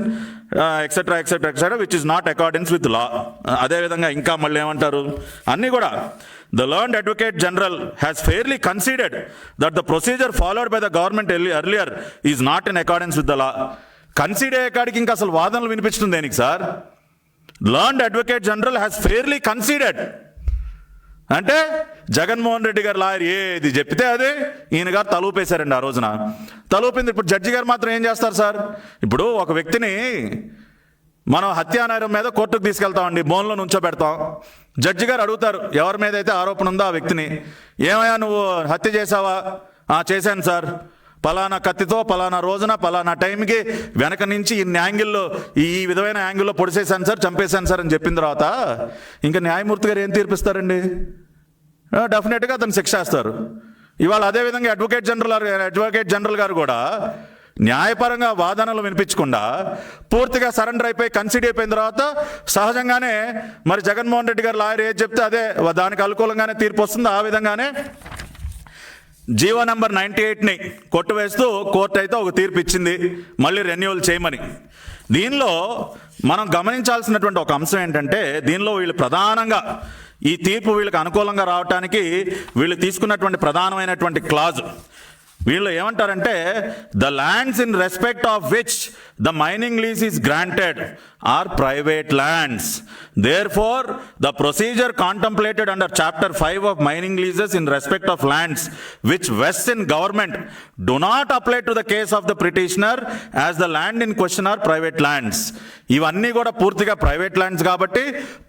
S1: etc., which is not accordance with law. అదేవిధంగా ఇంకా మళ్ళీ ఏమంటారు అన్నీ కూడా, the learned advocate general has fairly conceded that the procedure followed by the government earlier is not in accordance with the law. కన్సీడ్ అయ్యే కాడికి ఇంకా అసలు వాదనలు వినిపించడం దేనికి sir? learned advocate general has fairly conceded అంటే జగన్మోహన్ రెడ్డి గారు లాయర్ ఏది చెప్తే అదే ఈయన గారు తలూపేశారండి. ఆ రోజున తలూపింది. ఇప్పుడు జడ్జి గారు మాత్రం ఏం చేస్తారు సార్? ఇప్పుడు ఒక వ్యక్తిని మనం హత్యానేరం మీద కోర్టుకు తీసుకెళ్తామండి, బోన్లో నుంచోబెడతాం. జడ్జి గారు అడుగుతారు ఎవరి మీద అయితే ఆరోపణ ఉందో ఆ వ్యక్తిని, ఏమయ్యా నువ్వు హత్య చేసావా? చేశాను సార్, పలానా కత్తితో పలానా రోజున పలానా టైంకి వెనక నుంచి ఇన్ని యాంగిల్లో ఈ విధమైన యాంగిల్లో పొడిసేశాను సార్, చంపేశాను సార్ అని చెప్పిన తర్వాత ఇంకా న్యాయమూర్తి గారు ఏం తీర్పిస్తారండి? డెఫినెట్గా అతను శిక్ష వేస్తారు. ఇవాళ అదేవిధంగా అడ్వకేట్ జనరల్ గారు కూడా న్యాయపరంగా వాదనలు వినిపించకుండా పూర్తిగా సరెండర్ అయిపోయి కన్సిడర్ అయిపోయిన తర్వాత సహజంగానే మరి జగన్మోహన్ రెడ్డి గారు లాయర్ ఏది చెప్తే అదే దానికి అనుకూలంగానే తీర్పు వస్తుంది. ఆ విధంగానే జీవో నంబర్ 98ని కొట్టువేస్తూ కోర్టు అయితే ఒక తీర్పు ఇచ్చింది మళ్ళీ రెన్యువల్ చేయమని. దీనిలో మనం గమనించాల్సినటువంటి ఒక అంశం ఏంటంటే, దీనిలో వీళ్ళు ప్రధానంగా ఈ తీర్పు వీళ్ళకి అనుకూలంగా రావడానికి వీళ్ళు తీసుకున్నటువంటి ప్రధానమైనటువంటి క్లాజ్, వీళ్ళు ఏమంటారంటే, the lands in respect of which the mining lease is granted are private lands. Therefore the procedure contemplated under chapter 5 of mining leases in respect of lands which vest in government do not apply to the case of the petitioner as the land in question are private lands. ఇవన్నీ కూడా పూర్తిగా private lands కాబట్టి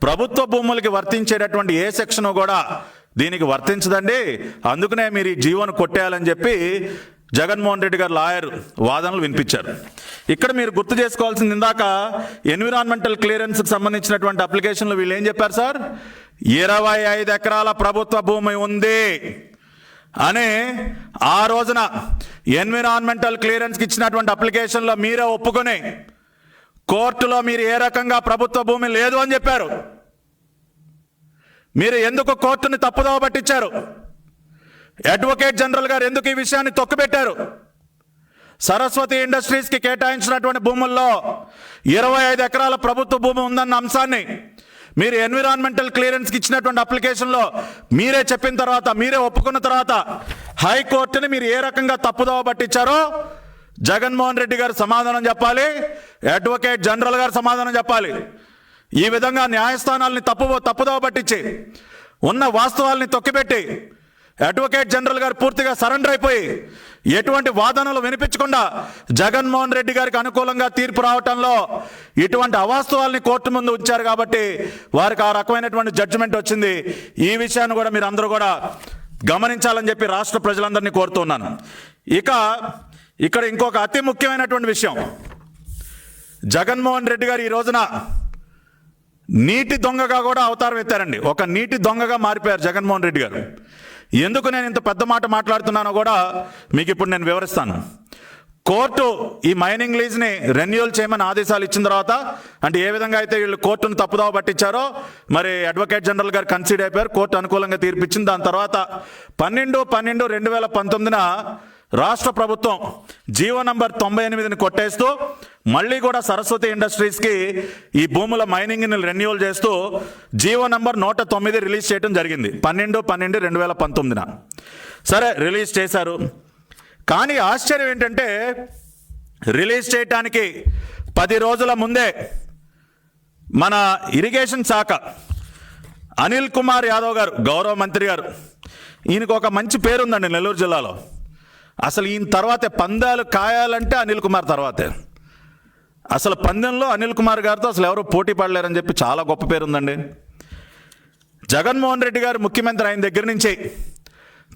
S1: ప్రభుత్వ భూములకి వర్తించేటటువంటి ఏ section కూడా దీనికి వర్తించదండి. అందుకనే మీరు ఈ జీవోను కొట్టేయాలని చెప్పి జగన్మోహన్ రెడ్డి గారు లాయర్ వాదనలు వినిపించారు. ఇక్కడ మీరు గుర్తు చేసుకోవాల్సింది, ఇందాక ఎన్విరాన్మెంటల్ క్లియరెన్స్కి సంబంధించినటువంటి అప్లికేషన్లు వీళ్ళు ఏం చెప్పారు సార్? 25 ఎకరాల ప్రభుత్వ భూమి ఉంది అని ఆ రోజున ఎన్విరాన్మెంటల్ క్లియరెన్స్కి ఇచ్చినటువంటి అప్లికేషన్లో మీరే ఒప్పుకొని కోర్టులో మీరు ఏ రకంగా ప్రభుత్వ భూమి లేదు అని చెప్పారు. మీరు ఎందుకు కోర్టుని తప్పుదోవ పట్టించారు? అడ్వకేట్ జనరల్ గారు ఎందుకు ఈ విషయాన్ని తొక్కుపెట్టారు? సరస్వతి ఇండస్ట్రీస్కి కేటాయించినటువంటి భూముల్లో 25 ఎకరాల ప్రభుత్వ భూమి ఉందన్న అంశాన్ని మీరు ఎన్విరాన్మెంటల్ క్లియరెన్స్కి ఇచ్చినటువంటి అప్లికేషన్లో మీరే చెప్పిన తర్వాత, మీరే ఒప్పుకున్న తర్వాత హైకోర్టుని మీరు ఏ రకంగా తప్పుదోవ పట్టించారో జగన్మోహన్ రెడ్డి గారు సమాధానం చెప్పాలి, అడ్వకేట్ జనరల్ గారు సమాధానం చెప్పాలి. ఈ విధంగా న్యాయస్థానాల్ని తప్పుదోవ పట్టించి ఉన్న వాస్తవాల్ని తొక్కిపెట్టి అడ్వకేట్ జనరల్ గారు పూర్తిగా సరెండర్ అయిపోయి ఎటువంటి వాదనలు వినిపించకుండా జగన్మోహన్ రెడ్డి గారికి అనుకూలంగా తీర్పు రావటంలో ఇటువంటి అవాస్తవాల్ని కోర్టు ముందు ఉంచారు కాబట్టి వారికి ఆ రకమైనటువంటి జడ్జిమెంట్ వచ్చింది. ఈ విషయాన్ని కూడా మీరు అందరూ కూడా గమనించాలని చెప్పి రాష్ట్ర ప్రజలందరినీ కోరుతున్నాను. ఇక్కడ ఇంకొక అతి ముఖ్యమైనటువంటి విషయం, జగన్మోహన్ రెడ్డి గారు ఈ రోజున నీటి దొంగగా కూడా అవతారం ఎత్తారండి. ఒక నీటి దొంగగా మారిపోయారు జగన్మోహన్ రెడ్డి గారు. ఎందుకు నేను ఇంత పెద్ద మాట మాట్లాడుతున్నానో కూడా మీకు ఇప్పుడు నేను వివరిస్తాను. కోర్టు ఈ మైనింగ్ లీజ్ని రెన్యూవల్ చేయమని ఆదేశాలు ఇచ్చిన తర్వాత, అంటే ఏ విధంగా అయితే వీళ్ళు కోర్టును తప్పుదోవ పట్టించారో మరి అడ్వకేట్ జనరల్ గారు కన్సీడ్ అయిపోయారు, కోర్టు అనుకూలంగా తీర్పిచ్చింది. దాని తర్వాత 12/12/2019 రాష్ట్ర ప్రభుత్వం జీవో నంబర్ 98ని కొట్టేస్తూ మళ్ళీ కూడా సరస్వతి ఇండస్ట్రీస్కి ఈ భూముల మైనింగ్ని రెన్యూవల్ చేస్తూ జీవో నంబర్ 109 రిలీజ్ చేయడం జరిగింది 12/12/2019. సరే, రిలీజ్ చేశారు. కానీ ఆశ్చర్యం ఏంటంటే రిలీజ్ చేయటానికి 10 రోజుల ముందే మన ఇరిగేషన్ శాఖ అనిల్ కుమార్ యాదవ్ గారు, గౌరవ మంత్రి గారు, ఈయనకు ఒక మంచి పేరుందండి నెల్లూరు జిల్లాలో. అసలు ఈయన తర్వాతే పందాలు కాయాలంటే అనిల్ కుమార్ తర్వాతే. అసలు పందెంలో అనిల్ కుమార్ గారితో అసలు ఎవరు పోటీ పడలేరని చెప్పి చాలా గొప్ప పేరుందండి. జగన్మోహన్ రెడ్డి గారు ముఖ్యమంత్రి అయిన దగ్గర నుంచి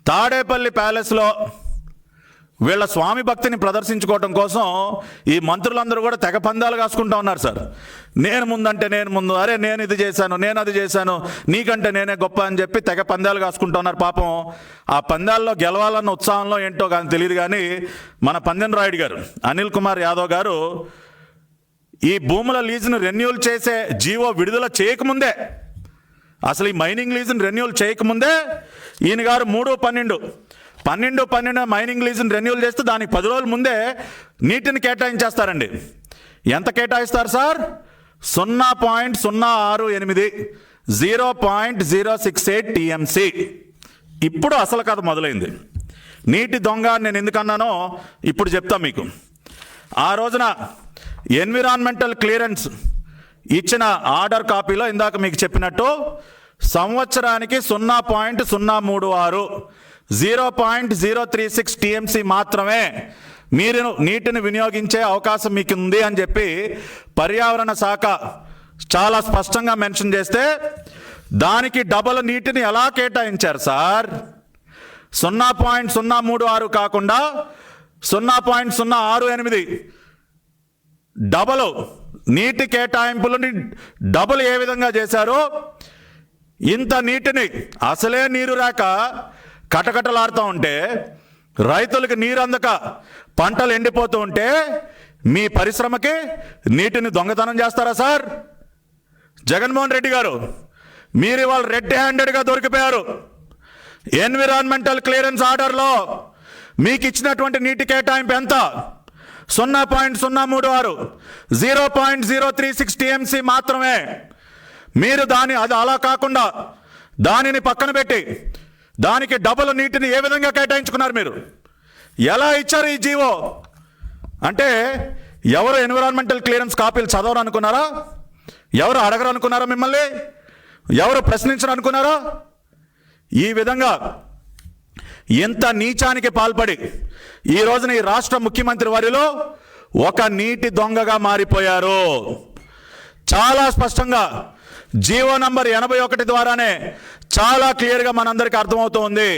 S1: తాడేపల్లి ప్యాలెస్లో వీళ్ళ స్వామి భక్తిని ప్రదర్శించుకోవడం కోసం ఈ మంత్రులందరూ కూడా తెగ పందాలు కాసుకుంటూ ఉన్నారు. సార్, నేను ముందంటే నేను ముందు, అరే నేను ఇది చేశాను, నేను అది చేశాను, నీకంటే నేనే గొప్ప అని చెప్పి తెగ పందాలు కాసుకుంటూ ఉన్నారు. పాపం ఆ పందాల్లో గెలవాలన్న ఉత్సాహంలో ఏంటో కానీ తెలియదు కానీ మన పందెం రాయుడు గారు అనిల్ కుమార్ యాదవ్ గారు ఈ భూముల లీజును రెన్యూవల్ చేసే జీవో విడుదల చేయకముందే, అసలు ఈ మైనింగ్ లీజును రెన్యూవల్ చేయకముందే ఈయన గారు 3/12/12 మైనింగ్ లీజును రెన్యూవల్ చేస్తే దానికి 10 రోజుల ముందే నీటిని కేటాయించేస్తారండి. ఎంత కేటాయిస్తారు సార్? 0.068 0.068 TMC. ఇప్పుడు అసలు కథ మొదలైంది. నీటి దొంగ నేను ఎందుకన్నానో ఇప్పుడు చెప్తా మీకు. ఆ రోజున ఎన్విరాన్మెంటల్ క్లియరెన్స్ ఇచ్చిన ఆర్డర్ కాపీలో ఇందాక మీకు చెప్పినట్టు సంవత్సరానికి 0.036 0.036 TMC మాత్రమే మీరు నీటిని వినియోగించే అవకాశం మీకు ఉంది అని చెప్పి పర్యావరణ శాఖ చాలా స్పష్టంగా మెన్షన్ చేస్తే దానికి డబల్ నీటిని ఎలా కేటాయించారు సార్? 0.036 కాకుండా 0.068 డబల్ నీటి కేటాయింపులని డబల్ ఏ విధంగా చేశారో, ఇంత నీటిని అసలే నీరు రాక కటకటలాడుతూ ఉంటే, రైతులకు నీరు అందక పంటలు ఎండిపోతూ ఉంటే మీ పరిశ్రమకి నీటిని దొంగతనం చేస్తారా సార్? జగన్మోహన్ రెడ్డి గారు, మీరు ఇవాళ రెడ్ హ్యాండెడ్గా దొరికిపోయారు. ఎన్విరాన్మెంటల్ క్లియరెన్స్ ఆర్డర్లో మీకు ఇచ్చినటువంటి నీటి కేటాయింపు ఎంత? 0.036 0.036 TMC మాత్రమే. మీరు అది అలా కాకుండా దానిని పక్కన పెట్టి దానికి డబుల్ నీటిని ఏ విధంగా కేటాయించుకున్నారు? మీరు ఎలా ఇచ్చారు ఈ జీవో? అంటే ఎవరు ఎన్విరాన్మెంటల్ క్లియరెన్స్ కాపీలు చదవరు అనుకున్నారా? ఎవరు అడగరు అనుకున్నారా? మిమ్మల్ని ఎవరు ప్రశ్నించరు అనుకున్నారా? ఈ విధంగా ఎంత నీచానికి పాల్పడి ఈ రోజున ఈ రాష్ట్ర ముఖ్యమంత్రి వారిలో ఒక నీటి దొంగగా మారిపోయారు. చాలా స్పష్టంగా జీవో నంబర్ 81 ద్వారానే చాలా క్లియర్గా మనందరికీ అర్థమవుతోంది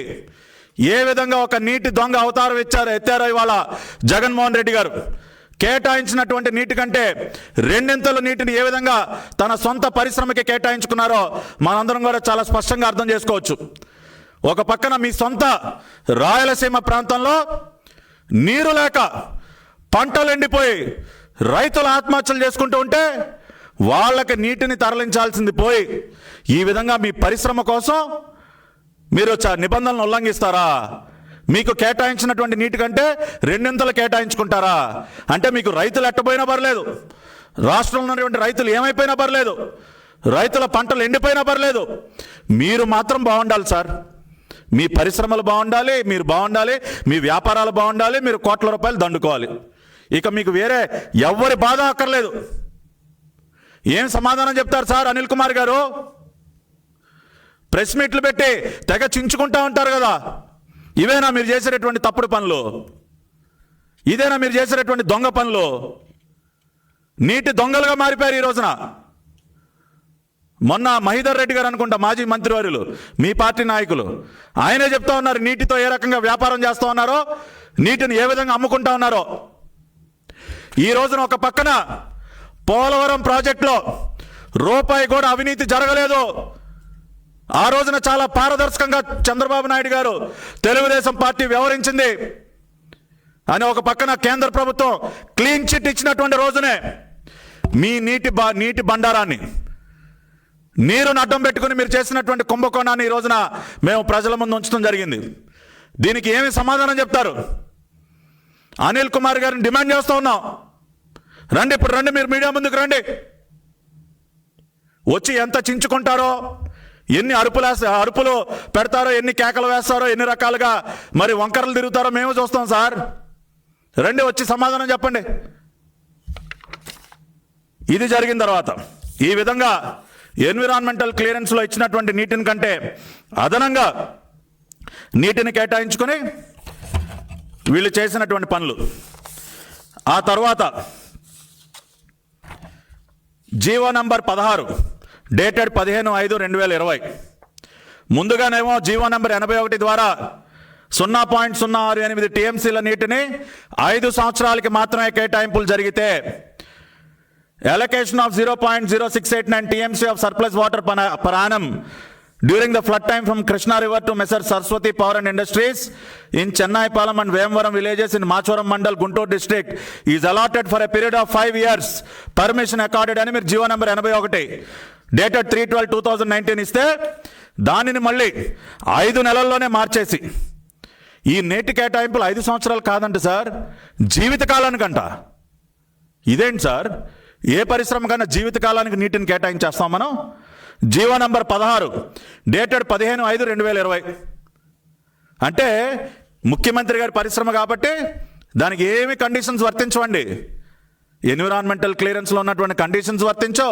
S1: ఏ విధంగా ఒక నీటి దొంగ అవతారం ఎత్తారో ఇవాళ జగన్మోహన్ రెడ్డి గారు. కేటాయించినటువంటి నీటి కంటే 2 నీటిని ఏ విధంగా తన సొంత పరిశ్రమకి కేటాయించుకున్నారో మనందరం కూడా చాలా స్పష్టంగా అర్థం చేసుకోవచ్చు. ఒక పక్కన మీ సొంత రాయలసీమ ప్రాంతంలో నీరు లేక పంటలు ఎండిపోయి రైతులు ఆత్మహత్యలు చేసుకుంటూ ఉంటే వాళ్ళకి నీటిని తరలించాల్సింది పోయి ఈ విధంగా మీ పరిశ్రమ కోసం మీరు నిబంధనలను ఉల్లంఘిస్తారా? మీకు కేటాయించినటువంటి నీటి కంటే 2 కేటాయించుకుంటారా? అంటే మీకు రైతులు ఎట్టపోయినా పర్లేదు, రాష్ట్రంలో ఉన్నటువంటి రైతులు ఏమైపోయినా పర్లేదు, రైతుల పంటలు ఎండిపోయినా పర్లేదు, మీరు మాత్రం బాగుండాలి సార్. మీ పరిశ్రమలు బాగుండాలి, మీరు బాగుండాలి, మీ వ్యాపారాలు బాగుండాలి, మీరు కోట్ల రూపాయలు దండుకోవాలి. ఇక మీకు వేరే ఎవరి బాధ అక్కర్లేదు. ఏం సమాధానం చెప్తారు సార్ అనిల్ కుమార్ గారు? ప్రెస్ మీట్లు పెట్టి తెగ చించుకుంటా ఉంటారు కదా. ఇవేనా మీరు చేసేటటువంటి తప్పుడు పనులు? ఇదేనా మీరు చేసేటటువంటి దొంగ పనులు? నీటి దొంగలుగా మారిపోయారు ఈ రోజున. మొన్న మహీధర్ రెడ్డి గారు అనుకుంటా, మాజీ మంత్రివర్యులు, మీ పార్టీ నాయకులు, ఆయనే చెప్తా ఉన్నారు నీటితో ఏ రకంగా వ్యాపారం చేస్తూ ఉన్నారో, నీటిని ఏ విధంగా అమ్ముకుంటా ఉన్నారో. ఈ రోజున ఒక పక్కన పోలవరం ప్రాజెక్టులో రూపాయి కూడా అవినీతి జరగలేదు. ఆ రోజున చాలా పారదర్శకంగా చంద్రబాబు నాయుడు గారు తెలుగుదేశం పార్టీ వ్యవహరించింది అని ఒక పక్కన కేంద్ర ప్రభుత్వం క్లీన్ చిట్ ఇచ్చినటువంటి రోజునే మీ నీటి బండారాన్ని, నీరును అడ్డం పెట్టుకుని మీరు చేసినటువంటి కుంభకోణాన్ని ఈ రోజున మేము ప్రజల ముందు ఉంచడం జరిగింది. దీనికి ఏమి సమాధానం చెప్తారు? అనిల్ కుమార్ గారిని డిమాండ్ చేస్తూ ఉన్నాం, రండి, ఇప్పుడు రండి, మీరు మీడియా ముందుకు రండి, వచ్చి ఎంత చించుకుంటారో, ఎన్ని అరుపులు పెడతారో, ఎన్ని కేకలు వేస్తారో, ఎన్ని రకాలుగా మరి వంకరలు తిరుగుతారో మేము చూస్తాం సార్. రండి, వచ్చి సమాధానం చెప్పండి. ఇది జరిగిన తర్వాత ఈ విధంగా ఎన్విరాన్మెంటల్ క్లియరెన్స్లో ఇచ్చినటువంటి నీటిని కంటే అదనంగా నీటిని కేటాయించుకొని వీళ్ళు చేసినటువంటి పనులు. ఆ తర్వాత జీవో నంబర్ 16 డేటెడ్ 15/5/2020. ముందుగానేమో జీవో నంబర్ 81 ద్వారా 0.068 టీఎంసీల నీటిని 5 సంవత్సరాలకి మాత్రమే కేటాయింపులు జరిగితే allocation of 0.0689 TMC of surplus water per annum during the flood time from Krishna River to Messrs. Saraswati Power and Industries in Chennai Palam and Vemvaram villages in Machoram Mandal, Guntur district is allotted for a period of 5 years. Permission accorded అని మీరు GO number 81 dated 3/12/2019 ఇస్తే దానిని మళ్ళీ 5 నెలల్లోనే మార్చేసి ఈ నీటి కేటాయింపులు 5 సంవత్సరాలు కాదంట సార్, జీవితకాలానికంట. ఇదేంటి సార్? ఏ పరిశ్రమ కన్నా జీవితకాలానికి నీటిని కేటాయించేస్తాం మనం? GO number 16 dated 15/5/2020. అంటే ముఖ్యమంత్రి గారి పరిశ్రమ కాబట్టి దానికి ఏమి కండిషన్స్ వర్తించవండి. ఎన్విరాన్మెంటల్ క్లియరెన్స్లో ఉన్నటువంటి కండిషన్స్ వర్తించో.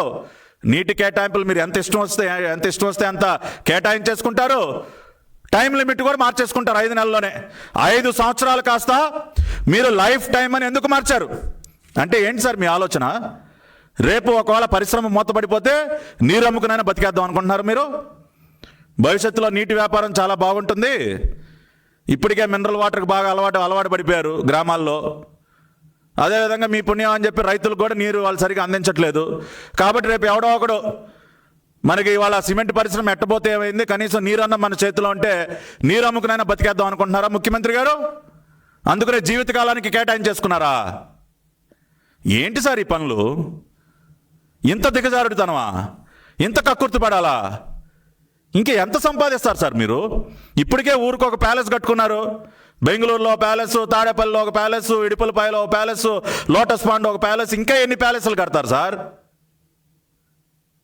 S1: నీటి కేటాయింపులు మీరు ఎంత ఇష్టం వస్తే అంత కేటాయించేసుకుంటారు. టైం లిమిట్ కూడా మార్చేసుకుంటారు 5 నెలల్లోనే. 5 సంవత్సరాలు కాస్త మీరు లైఫ్ టైం అని ఎందుకు మార్చారు? అంటే ఏంటి సార్ మీ ఆలోచన? రేపు ఒకవేళ పరిశ్రమ మూతపడిపోతే నీరు అమ్ముకునైనా బతికేద్దాం అనుకుంటున్నారు మీరు? భవిష్యత్తులో నీటి వ్యాపారం చాలా బాగుంటుంది. ఇప్పటికే మినరల్ వాటర్కి బాగా అలవాటు పడిపోయారు గ్రామాల్లో. అదేవిధంగా మీ పుణ్యం అని చెప్పి రైతులకు కూడా నీరు వాళ్ళు సరిగా అందించట్లేదు. కాబట్టి రేపు ఎవడో ఒకడు మనకి ఇవాళ సిమెంట్ పరిశ్రమ ఎట్టబోతే ఏమైంది, కనీసం నీరన్న మన చేతిలో ఉంటే నీరు అమ్ముకునైనా బతికేద్దాం అనుకుంటున్నారా ముఖ్యమంత్రి గారు? అందుకనే జీవితకాలానికి కేటాయించేసుకున్నారా? ఏంటి సార్ ఈ పనులు? ఇంత దిగజారుడుతనమా? ఇంత కక్కుర్తి పడాలా? ఇంకా ఎంత సంపాదిస్తారు సార్ మీరు? ఇప్పటికే ఊరికి ఒక ప్యాలెస్ కట్టుకున్నారు. బెంగళూరులో ప్యాలెస్, తాడేపల్లిలో ఒక ప్యాలెస్, ఇడుపులపాయలో ఒక ప్యాలెస్, లోటస్ పాండ్ ఒక ప్యాలెస్, ఇంకా ఎన్ని ప్యాలెస్లు కడతారు సార్?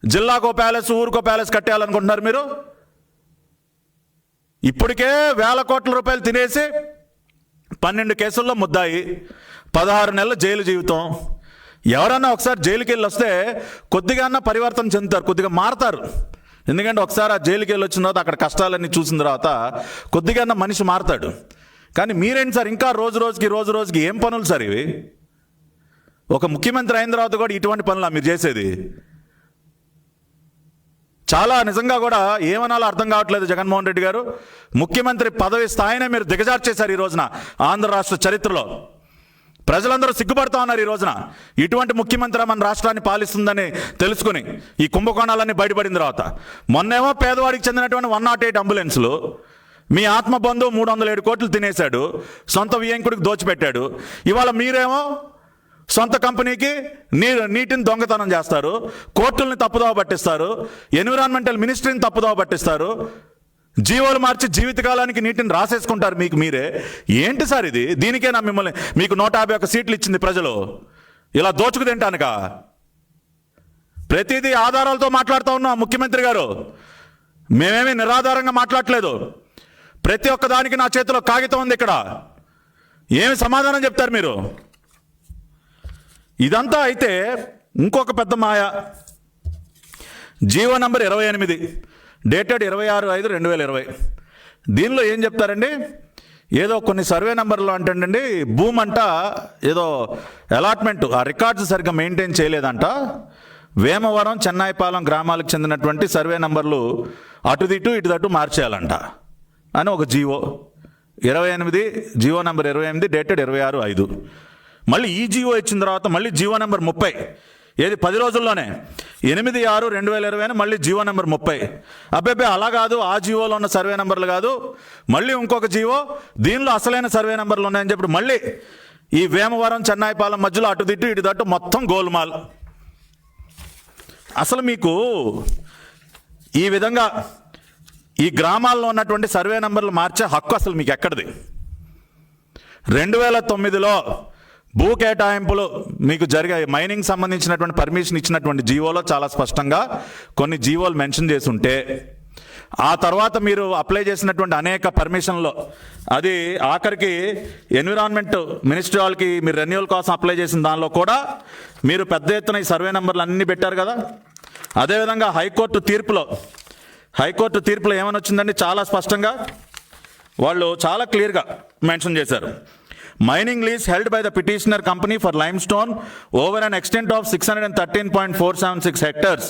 S1: జిల్లాకో ప్యాలెస్, ఊరికో ప్యాలెస్ కట్టేయాలనుకుంటున్నారు మీరు? ఇప్పటికే వేల కోట్ల రూపాయలు తినేసి 12 కేసుల్లో ముద్దాయి, 16 నెలల జైలు జీవితం. ఎవరన్నా ఒకసారి జైలుకి వెళ్ళి వస్తే కొద్దిగా పరివర్తన చెందుతారు, కొద్దిగా మారతారు. ఎందుకంటే ఒకసారి ఆ జైలుకి వెళ్ళి వచ్చిన తర్వాత అక్కడ కష్టాలన్నీ చూసిన తర్వాత కొద్దిగా మనిషి మారతాడు. కానీ మీరేంటి సార్ ఇంకా రోజు రోజుకి ఏం పనులు సార్ ఇవి? ఒక ముఖ్యమంత్రి అయిన తర్వాత కూడా ఇటువంటి పనులా మీరు చేసేది? చాలా నిజంగా కూడా ఏమనాలో అర్థం కావట్లేదు జగన్మోహన్ రెడ్డి గారు. ముఖ్యమంత్రి పదవి స్థాయినే మీరు దిగజార్చేశారు ఈ రోజున ఆంధ్ర రాష్ట్ర చరిత్రలో. ప్రజలందరూ సిగ్గుపడతా ఉన్నారు ఈ రోజున. ఇటువంటి ముఖ్యమంత్రి మన రాష్ట్రాన్ని పాలిస్తుందని తెలుసుకుని ఈ కుంభకోణాలన్నీ బయటపడిన తర్వాత. మొన్నేమో పేదవాడికి చెందినటువంటి 108 అంబులెన్సులు మీ ఆత్మబంధువు 307 కోట్లు తినేశాడు, సొంత వియంకుడికి దోచిపెట్టాడు. ఇవాళ మీరేమో సొంత కంపెనీకి నీటిని దొంగతనం చేస్తారు, కోర్టుల్ని తప్పుదోవ పట్టిస్తారు, ఎన్విరాన్మెంటల్ మినిస్ట్రీని తప్పుదోవ పట్టిస్తారు, జీవోలు మార్చి జీవితకాలానికి నీటిని రాసేసుకుంటారు మీకు మీరే. ఏంటి సార్ ఇది? దీనికేనా మిమ్మల్ని మీకు 151 సీట్లు ఇచ్చింది ప్రజలు? ఇలా దోచుకు తింటానుక? ప్రతిదీ ఆధారాలతో మాట్లాడుతూ ఉన్నాం ముఖ్యమంత్రి గారు. మేమేమీ నిరాధారంగా మాట్లాడట్లేదు. ప్రతి ఒక్క దానికి నా చేతిలో కాగితం ఉంది. ఇక్కడ ఏమి సమాధానం చెప్తారు మీరు? ఇదంతా అయితే ఇంకొక పెద్ద మాయ. GO number 28 dated 26/5/2020. దీనిలో ఏం చెప్తారండి? ఏదో కొన్ని సర్వే నెంబర్లు అంటండి, భూమి అంట ఏదో అలాట్మెంట్ ఆ రికార్డ్స్ సరిగ్గా మెయింటైన్ చేయలేదంట. వేమవరం, చెన్నాయిపాలెం గ్రామాలకు చెందినటువంటి సర్వే నెంబర్లు ఇటు మార్చేయాలంట అని ఒక జీవో 28, జీవో నెంబర్ 28 డేటెడ్ 26/5. మళ్ళీ ఈ జీవో ఇచ్చిన తర్వాత మళ్ళీ జీవో నెంబర్ 30 ఏది 10 రోజుల్లోనే 8/6/2020 మళ్ళీ జీవో నెంబర్ 30. అబ్బాయి అలా కాదు, ఆ జీవోలో ఉన్న సర్వే నెంబర్లు కాదు, మళ్ళీ ఇంకొక జీవో దీనిలో అసలైన సర్వే నెంబర్లు ఉన్నాయని చెప్పి మళ్ళీ ఈ వేమవరం చెన్నాయిపాలెం మధ్యలో అటు తిట్టు ఇటు తట్టు మొత్తం గోల్మాల్. అసలు మీకు ఈ విధంగా ఈ గ్రామాల్లో ఉన్నటువంటి సర్వే నెంబర్లు మార్చే హక్కు అసలు మీకు ఎక్కడిది? 2009లో భూ కేటాయింపులు మీకు జరిగాయి. మైనింగ్ సంబంధించినటువంటి పర్మిషన్ ఇచ్చినటువంటి జీవోలో చాలా స్పష్టంగా కొన్ని జీవోలు మెన్షన్ చేసి ఉంటే, ఆ తర్వాత మీరు అప్లై చేసినటువంటి అనేక పర్మిషన్లో అది ఆఖరికి ఎన్విరాన్మెంట్ మినిస్ట్రీ వాళ్ళకి మీరు రెన్యూవల్ కోసం అప్లై చేసిన దానిలో కూడా మీరు పెద్ద ఎత్తున ఈ సర్వే నెంబర్లు అన్నీ పెట్టారు కదా. అదేవిధంగా హైకోర్టు తీర్పులో ఏమని వచ్చిందండి? చాలా స్పష్టంగా వాళ్ళు చాలా క్లియర్గా మెన్షన్ చేశారు. Mining lease held by the petitioner company for limestone over an extent of 613.476 hectares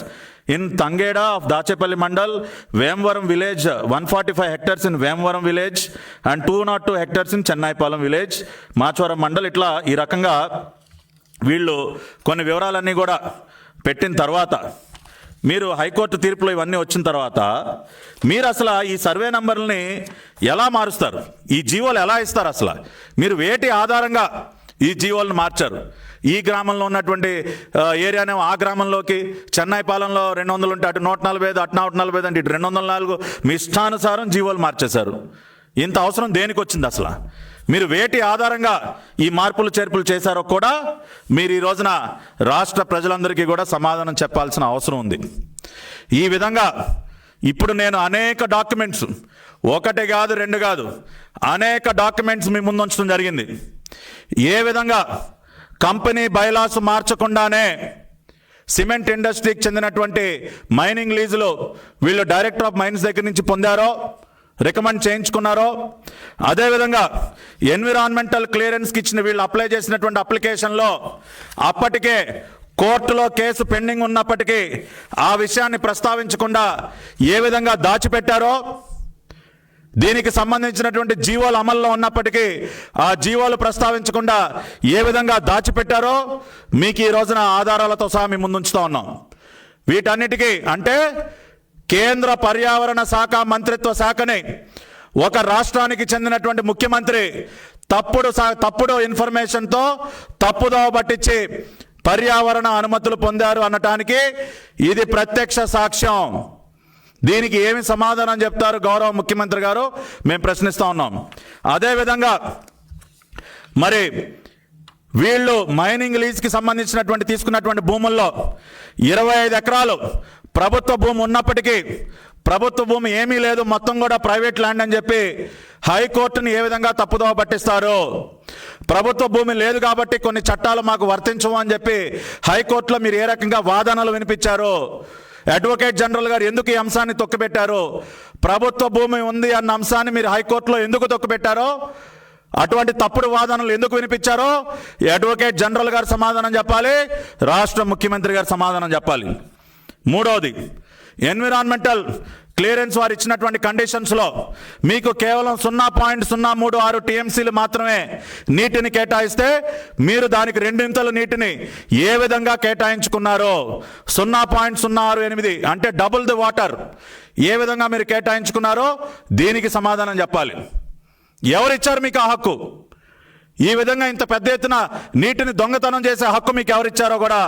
S1: in Tangeda of Dachepalli Mandal, Vemvaram village, 145 hectares in Vemvaram village and 202 hectares in Chennaipalam village, Machvaram Mandal. ఇట్లా ఈ రకంగా వీళ్ళు కొన్ని వివరాలన్నీ కూడా పెట్టిన తర్వాత మీరు హైకోర్టు తీర్పులో ఇవన్నీ వచ్చిన తర్వాత మీరు అసలు ఈ సర్వే నంబర్లని ఎలా మారుస్తారు? ఈ జీవోలు ఎలా ఇస్తారు? అసలు మీరు వేటి ఆధారంగా ఈ జీవోలను మార్చారు? ఈ గ్రామంలో ఉన్నటువంటి ఏరియానే ఆ గ్రామంలోకి, చెన్నైపాలెంలో 200 ఉంటే అటు 145, అటు 145 అంటే ఇటు 204, మీ ఇష్టానుసారం జీవోలు మార్చేశారు. ఇంత అవసరం దేనికి వచ్చింది అసలు? మీరు వేటి ఆధారంగా ఈ మార్పులు చేర్పులు చేశారో కూడా మీరు ఈ రోజున రాష్ట్ర ప్రజలందరికీ కూడా సమాధానం చెప్పాల్సిన అవసరం ఉంది. ఈ విధంగా ఇప్పుడు నేను అనేక డాక్యుమెంట్స్, ఒకటి కాదు రెండు కాదు, అనేక డాక్యుమెంట్స్ మీ ముందు ఉంచడం జరిగింది. ఏ విధంగా కంపెనీ బైలాస్ మార్చకుండానే సిమెంట్ ఇండస్ట్రీకి చెందినటువంటి మైనింగ్ లీజులు వీళ్ళు డైరెక్టర్ ఆఫ్ మైన్స్ దగ్గర నుంచి పొందారో, రికమెండ్ చేయించుకున్నారో, అదేవిధంగా ఎన్విరాన్మెంటల్ క్లియరెన్స్కి ఇచ్చిన వీళ్ళు అప్లై చేసినటువంటి అప్లికేషన్లో అప్పటికే కోర్టులో కేసు పెండింగ్ ఉన్నప్పటికీ ఆ విషయాన్ని ప్రస్తావించకుండా ఏ విధంగా దాచిపెట్టారో, దీనికి సంబంధించినటువంటి జీవోలు అమల్లో ఉన్నప్పటికీ ఆ జీవోలు ప్రస్తావించకుండా ఏ విధంగా దాచిపెట్టారో మీకు ఈ రోజున ఆధారాలతో సహా మీ ముందుంచుతా ఉన్నాం. వీటన్నిటికీ అంటే కేంద్ర పర్యావరణ శాఖ మంత్రిత్వ శాఖని ఒక రాష్ట్రానికి చెందినటువంటి ముఖ్యమంత్రి తప్పుడు ఇన్ఫర్మేషన్తో తప్పుదోవ పట్టించి పర్యావరణ అనుమతులు పొందారు అనటానికి ఇది ప్రత్యక్ష సాక్ష్యం. దీనికి ఏమి సమాధానం చెప్తారు గౌరవ ముఖ్యమంత్రి గారు? మేము ప్రశ్నిస్తూ ఉన్నాం. అదేవిధంగా మరి వీళ్ళు మైనింగ్ లీజ్కి సంబంధించినటువంటి తీసుకున్నటువంటి భూముల్లో 25 ఎకరాలు ప్రభుత్వ భూమి ఉన్నప్పటికీ ప్రభుత్వ భూమి ఏమీ లేదు, మొత్తం కూడా ప్రైవేట్ ల్యాండ్ అని చెప్పి హైకోర్టుని ఏ విధంగా తప్పుదోవ పట్టిస్తారు? ప్రభుత్వ భూమి లేదు కాబట్టి కొన్ని చట్టాలు మాకు వర్తించవు అని చెప్పి హైకోర్టులో మీరు ఏ రకంగా వాదనలు వినిపించారు? అడ్వకేట్ జనరల్ గారు ఎందుకు ఈ అంశాన్ని తొక్కిపెట్టారు? ప్రభుత్వ భూమి ఉంది అన్న అంశాన్ని మీరు హైకోర్టులో ఎందుకు తొక్కిపెట్టారో, అటువంటి తప్పుడు వాదనలు ఎందుకు వినిపించారో అడ్వకేట్ జనరల్ గారు సమాధానం చెప్పాలి, రాష్ట్ర ముఖ్యమంత్రి గారు సమాధానం చెప్పాలి. మూడవది, ఎన్విరాన్మెంటల్ క్లియరెన్స్ వారు ఇచ్చినటువంటి కండిషన్స్లో మీకు కేవలం 0.036 టీఎంసీలు మాత్రమే నీటిని కేటాయిస్తే మీరు దానికి 2 నీటిని ఏ విధంగా కేటాయించుకున్నారో, 0.068 అంటే డబుల్ ది వాటర్ ఏ విధంగా మీరు కేటాయించుకున్నారో దీనికి సమాధానం చెప్పాలి. ఎవరిచ్చారు మీకు ఆ హక్కు? ఈ విధంగా ఇంత పెద్ద ఎత్తున నీటిని దొంగతనం చేసే హక్కు మీకు ఎవరిచ్చారో కూడా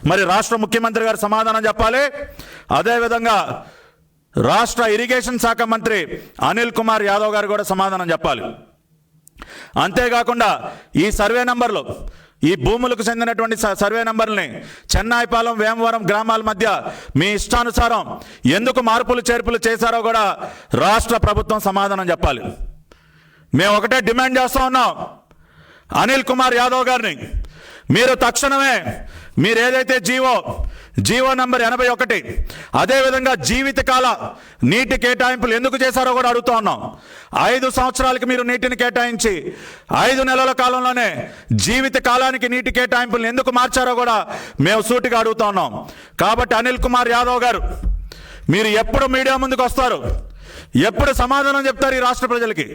S1: మరి రాష్ట్ర ముఖ్యమంత్రి గారు సమాధానం చెప్పాలి. అదేవిధంగా రాష్ట్ర ఇరిగేషన్ శాఖ మంత్రి అనిల్ కుమార్ యాదవ్ గారు కూడా సమాధానం చెప్పాలి. అంతేకాకుండా ఈ సర్వే నంబర్లు, ఈ భూములకు చెందినటువంటి సర్వే నంబర్ని చెన్నాయిపాలెం, వేమవరం గ్రామాల మధ్య మీ ఇష్టానుసారం ఎందుకు మార్పులు చేర్పులు చేశారో కూడా రాష్ట్ర ప్రభుత్వం సమాధానం చెప్పాలి. మేము ఒకటే డిమాండ్ చేస్తూ ఉన్నాం అనిల్ కుమార్ యాదవ్ గారిని, మీరు తక్షణమే మీరు ఏదైతే జీవో నంబర్ 81 అదేవిధంగా జీవితకాల నీటి కేటాయింపులు ఎందుకు చేశారో కూడా అడుగుతూ ఉన్నాం. 5 సంవత్సరాలకి మీరు నీటిని కేటాయించి 5 నెలల కాలంలోనే జీవిత కాలానికి నీటి కేటాయింపులు ఎందుకు మార్చారో కూడా మేము సూటిగా అడుగుతూ ఉన్నాం. కాబట్టి అనిల్ కుమార్ యాదవ్ గారు, మీరు ఎప్పుడు మీడియా ముందుకు వస్తారు? ఎప్పుడు సమాధానం చెప్తారు ఈ రాష్ట్ర ప్రజలకి?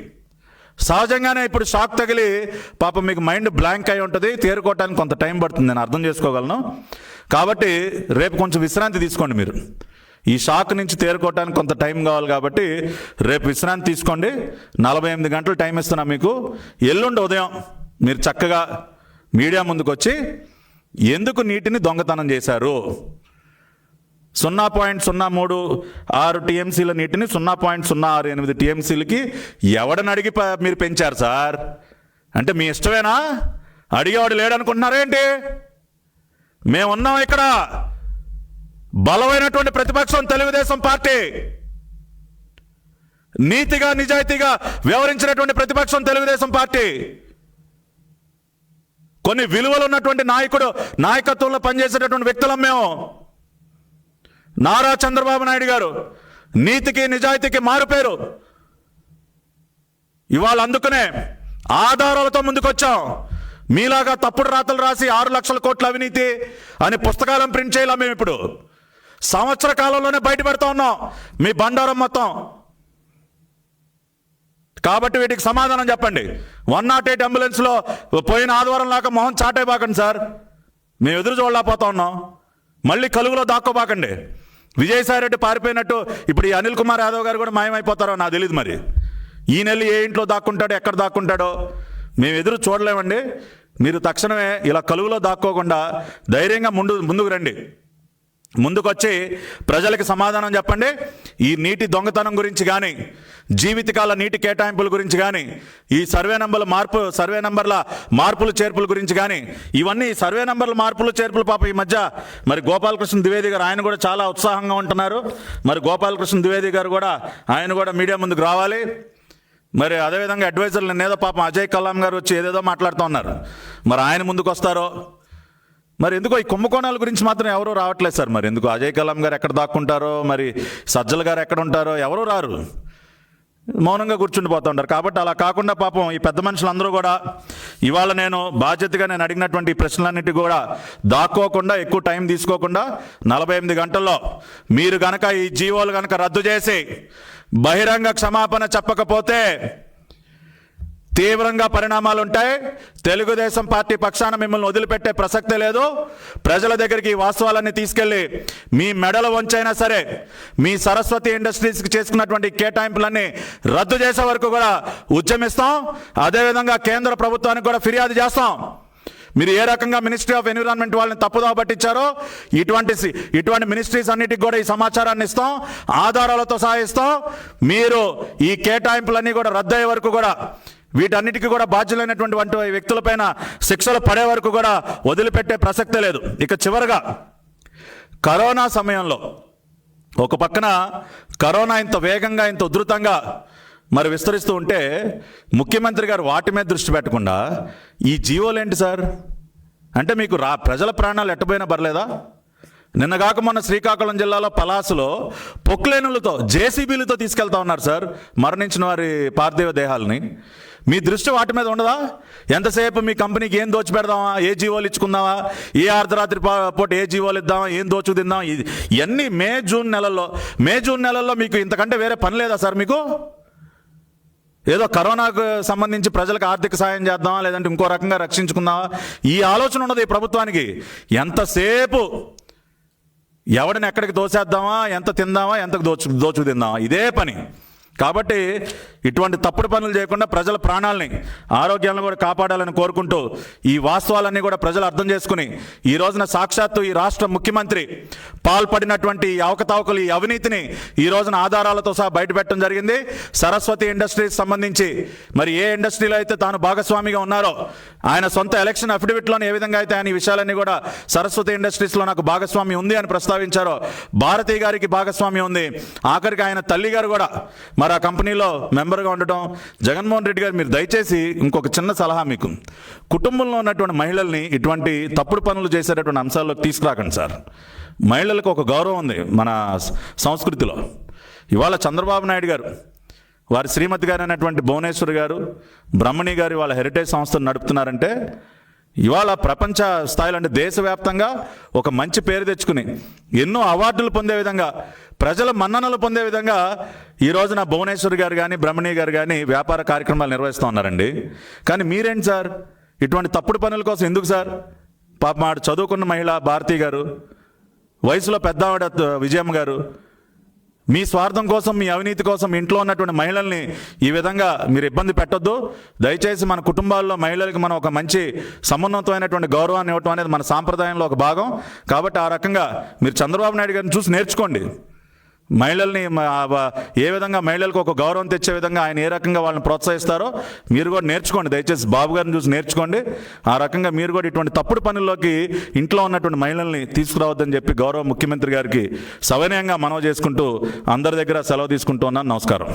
S1: సహజంగానే ఇప్పుడు షాక్ తగిలి పాపం మీకు మైండ్ బ్లాంక్ అయి ఉంటుంది, తేరుకోవటానికి కొంత టైం పడుతుంది, నేను అర్థం చేసుకోగలను. కాబట్టి రేపు కొంచెం విశ్రాంతి తీసుకోండి. మీరు ఈ షాక్ నుంచి తేరుకోవటానికి కొంత టైం కావాలి కాబట్టి రేపు విశ్రాంతి తీసుకోండి. 48 గంటలు టైం ఇస్తున్నా మీకు. ఎల్లుండి ఉదయం మీరు చక్కగా మీడియా ముందుకు వచ్చి ఎందుకు నీటిని దొంగతనం చేశారు, 0.036 టీఎంసీల నీటిని 0.068 టీఎంసీలకి ఎవడని అడిగి మీరు పెంచారు సార్? అంటే మీ ఇష్టమేనా? అడిగేవాడు లేడనుకుంటున్నారేంటి? మేమున్నాం ఇక్కడ, బలమైనటువంటి ప్రతిపక్షం తెలుగుదేశం పార్టీ, నీతిగా నిజాయితీగా వ్యవహరించినటువంటి ప్రతిపక్షం తెలుగుదేశం పార్టీ, కొన్ని విలువలు ఉన్నటువంటి నాయకత్వంలో పనిచేసేటటువంటి వ్యక్తులం మేము. నారా చంద్రబాబు నాయుడు గారు నీతికి నిజాయితీకి మారుపేరు. ఇవాళ అందుకనే ఆధారాలతో ముందుకొచ్చాం. మీలాగా తప్పుడు రాతలు రాసి 6 లక్షల కోట్ల అవినీతి అని పుస్తకాలను ప్రింట్ చేయాల. మేము ఇప్పుడు సంవత్సర కాలంలోనే బయటపెడతా ఉన్నాం మీ బండారం మొత్తం. కాబట్టి వీటికి సమాధానం చెప్పండి. 108 అంబులెన్స్లో పోయిన ఆదివారం లాగా మొహం చాటైపోకండి సార్. మేము ఎదురు చూడలేకపోతా ఉన్నాం. మళ్ళీ కలుగులో దాక్కోబాకండి. విజయసాయి రెడ్డి పారిపోయినట్టు ఇప్పుడు ఈ అనిల్ కుమార్ యాదవ్ గారు కూడా మాయమైపోతారో నాకు తెలియదు. మరి ఈ నెల ఏ ఇంట్లో దాక్కుంటాడో, ఎక్కడ దాక్కుంటాడో మేము ఎదురు చూడలేమండి. మీరు తక్షణమే ఇలా కలుగులో దాక్కోకుండా ధైర్యంగా ముందుకు రండి. ముందుకొచ్చి ప్రజలకు సమాధానం చెప్పండి. ఈ నీటి దొంగతనం గురించి కానీ, జీవితకాల నీటి కేటాయింపుల గురించి కానీ, ఈ సర్వే నంబర్ల మార్పులు చేర్పుల గురించి కానీ, ఇవన్నీ సర్వే నంబర్ల మార్పులు చేర్పులు పాప ఈ మధ్య మరి గోపాలకృష్ణ ద్వివేది గారు ఆయన కూడా చాలా ఉత్సాహంగా ఉంటున్నారు. మరి గోపాలకృష్ణ ద్వివేది గారు కూడా ఆయన కూడా మీడియా ముందుకు రావాలి. మరి అదేవిధంగా అడ్వైజర్లు నిన్నేదో పాపం అజయ్ కల్లాం గారు వచ్చి ఏదేదో మాట్లాడుతూ ఉన్నారు. మరి ఆయన ముందుకు వస్తారో, మరి ఎందుకో ఈ కుంభకోణాల గురించి మాత్రం ఎవరూ రావట్లేదు సార్. మరి ఎందుకు అజయ్ కలాం గారు ఎక్కడ దాక్కుంటారో, మరి సజ్జల గారు ఎక్కడ ఉంటారో ఎవరూ రారు, మౌనంగా కూర్చుండిపోతూ ఉంటారు. కాబట్టి అలా కాకుండా పాపం ఈ పెద్ద మనుషులందరూ కూడా ఇవాళ నేను బాధ్యతగా నేను అడిగినటువంటి ఈ ప్రశ్నలన్నిటి కూడా దాక్కోకుండా, ఎక్కువ టైం తీసుకోకుండా 48 గంటల్లో మీరు గనక ఈ జీవోలు గనక రద్దు చేసి బహిరంగ క్షమాపణ చెప్పకపోతే తీవ్రంగా పరిణామాలు ఉంటాయి. తెలుగుదేశం పార్టీ పక్షాన మిమ్మల్ని వదిలిపెట్టే ప్రసక్తే లేదు. ప్రజల దగ్గరికి ఈ వాస్తవాలన్నీ తీసుకెళ్ళి మీ మెడల వంచైనా సరే మీ సరస్వతి ఇండస్ట్రీస్కి చేసుకున్నటువంటి కేటాయింపులన్నీ రద్దు చేసే వరకు కూడా ఉద్యమిస్తాం. అదేవిధంగా కేంద్ర ప్రభుత్వానికి కూడా ఫిర్యాదు చేస్తాం. మీరు ఏ రకంగా మినిస్ట్రీ ఆఫ్ ఎన్విరాన్మెంట్ వాళ్ళని తప్పుదోవ పట్టించారో ఇటువంటి మినిస్ట్రీస్ అన్నిటికి కూడా ఈ సమాచారాన్ని ఇస్తాం, ఆధారాలతో సహా ఇస్తాం. మీరు ఈ కేటాయింపులన్నీ కూడా రద్దు అయ్యే వరకు కూడా, వీటన్నిటికీ కూడా బాధ్యులైనటువంటి వ్యక్తులపైన శిక్షలు పడే వరకు కూడా వదిలిపెట్టే ప్రసక్తే లేదు. ఇక చివరగా, కరోనా సమయంలో ఒక పక్కన కరోనా ఇంత వేగంగా ఇంత ఉధృతంగా మరి విస్తరిస్తూ ఉంటే ముఖ్యమంత్రి గారు వాటి మీద దృష్టి పెట్టకుండా ఈ జీవోలేంటి సార్ అంటే మీకు ప్రజల ప్రాణాలు ఎట్టబోయినా పర్లేదా? నిన్నగాక మొన్న శ్రీకాకుళం జిల్లాలో పలాసులో పొక్లేనులతో జేసీబీలతో తీసుకెళ్తా ఉన్నారు సార్ మరణించిన వారి పార్థివ దేహాలని. మీ దృష్టి వాటి మీద ఉండదా? ఎంతసేపు మీ కంపెనీకి ఏం దోచిపెడదామా, ఏ జీవోలు ఇచ్చుకుందామా, ఏ అర్ధరాత్రి పూట ఏ జీవోలు ఇద్దామా, ఏం దోచు తిందామా, ఇవన్నీ మే జూన్ నెలల్లో మీకు ఇంతకంటే వేరే పని లేదా సార్? మీకు ఏదో కరోనాకు సంబంధించి ప్రజలకు ఆర్థిక సాయం చేద్దామా, లేదంటే ఇంకో రకంగా రక్షించుకుందామా, ఈ ఆలోచన ఉండదు ఈ ప్రభుత్వానికి. ఎంతసేపు ఎవడిని ఎక్కడికి దోసేద్దామా, ఎంత తిందామా, ఎంతకు దోచు తిందామా, ఇదే పని. కాబట్టి ఇటువంటి తప్పుడు పనులు చేయకుండా ప్రజల ప్రాణాలని, ఆరోగ్యాలను కూడా కాపాడాలని కోరుకుంటూ ఈ వాస్తవాలన్నీ కూడా ప్రజలు అర్థం చేసుకుని ఈ రోజున సాక్షాత్తు ఈ రాష్ట్ర ముఖ్యమంత్రి పాల్పడినటువంటి ఈ అవకతవకలు, ఈ అవినీతిని ఈ రోజున ఆధారాలతో సహా బయటపెట్టడం జరిగింది. సరస్వతి ఇండస్ట్రీస్ సంబంధించి మరి ఏ ఇండస్ట్రీలో అయితే తాను భాగస్వామిగా ఉన్నారో, ఆయన సొంత ఎలక్షన్ అఫిడవిట్లోనే ఏ విధంగా అయితే ఆయన ఈ విషయాలన్నీ కూడా సరస్వతి ఇండస్ట్రీస్లో నాకు భాగస్వామి ఉంది అని ప్రస్తావించారో, భారతి గారికి భాగస్వామి ఉంది, ఆఖరికి ఆయన తల్లి గారు కూడా మరి ఆ కంపెనీలో మెంబర్గా ఉండటం. జగన్మోహన్ రెడ్డి గారు, మీరు దయచేసి ఇంకొక చిన్న సలహా మీకు, కుటుంబంలో ఉన్నటువంటి మహిళల్ని ఇటువంటి తప్పుడు పనులు చేసేటటువంటి అంశాల్లోకి తీసుకురాకండి సార్. మహిళలకు ఒక గౌరవం ఉంది మన సంస్కృతిలో. ఇవాళ చంద్రబాబు నాయుడు గారు, వారి శ్రీమతి గారు అయినటువంటి భువనేశ్వర్ గారు, బ్రహ్మణి గారు వాళ్ళ హెరిటేజ్ సంస్థను నడుపుతున్నారంటే ఇవాళ ప్రపంచ స్థాయిలో అంటే దేశవ్యాప్తంగా ఒక మంచి పేరు తెచ్చుకుని ఎన్నో అవార్డులు పొందే విధంగా ప్రజల మన్ననలు పొందే విధంగా ఈ రోజున భువనేశ్వర్ గారు కానీ బ్రహ్మణి గారు కానీ వ్యాపార కార్యక్రమాలు నిర్వహిస్తూ ఉన్నారండి. కానీ మీరేంటి సార్ ఇటువంటి తప్పుడు పనుల కోసం ఎందుకు సార్? పాప ఆవిడ చదువుకున్న మహిళ భారతి గారు, వయసులో పెద్ద ఆవిడ విజయమ్మ గారు, మీ స్వార్థం కోసం మీ అవినీతి కోసం ఇంట్లో ఉన్నటువంటి మహిళల్ని ఈ విధంగా మీరు ఇబ్బంది పెట్టొద్దు. దయచేసి మన కుటుంబాల్లో మహిళలకు మనం ఒక మంచి సమున్నతమైనటువంటి గౌరవాన్ని ఇవ్వటం అనేది మన సాంప్రదాయంలో ఒక భాగం. కాబట్టి ఆ రకంగా మీరు చంద్రబాబు నాయుడు గారిని చూసి నేర్చుకోండి. మహిళల్ని ఏ విధంగా మహిళలకు ఒక గౌరవం తెచ్చే విధంగా ఆయన ఏ రకంగా వాళ్ళని ప్రోత్సహిస్తారో మీరు కూడా నేర్చుకోండి. దయచేసి బాబు గారిని చూసి నేర్చుకోండి. ఆ రకంగా మీరు కూడా ఇటువంటి తప్పుడు పనుల్లోకి ఇంట్లో ఉన్నటువంటి మహిళల్ని తీసుకురావద్దని చెప్పి గౌరవ ముఖ్యమంత్రి గారికి సవినయంగా మనవి చేసుకుంటూ అందరి దగ్గర సెలవు తీసుకుంటూ ఉన్నాను. నమస్కారం.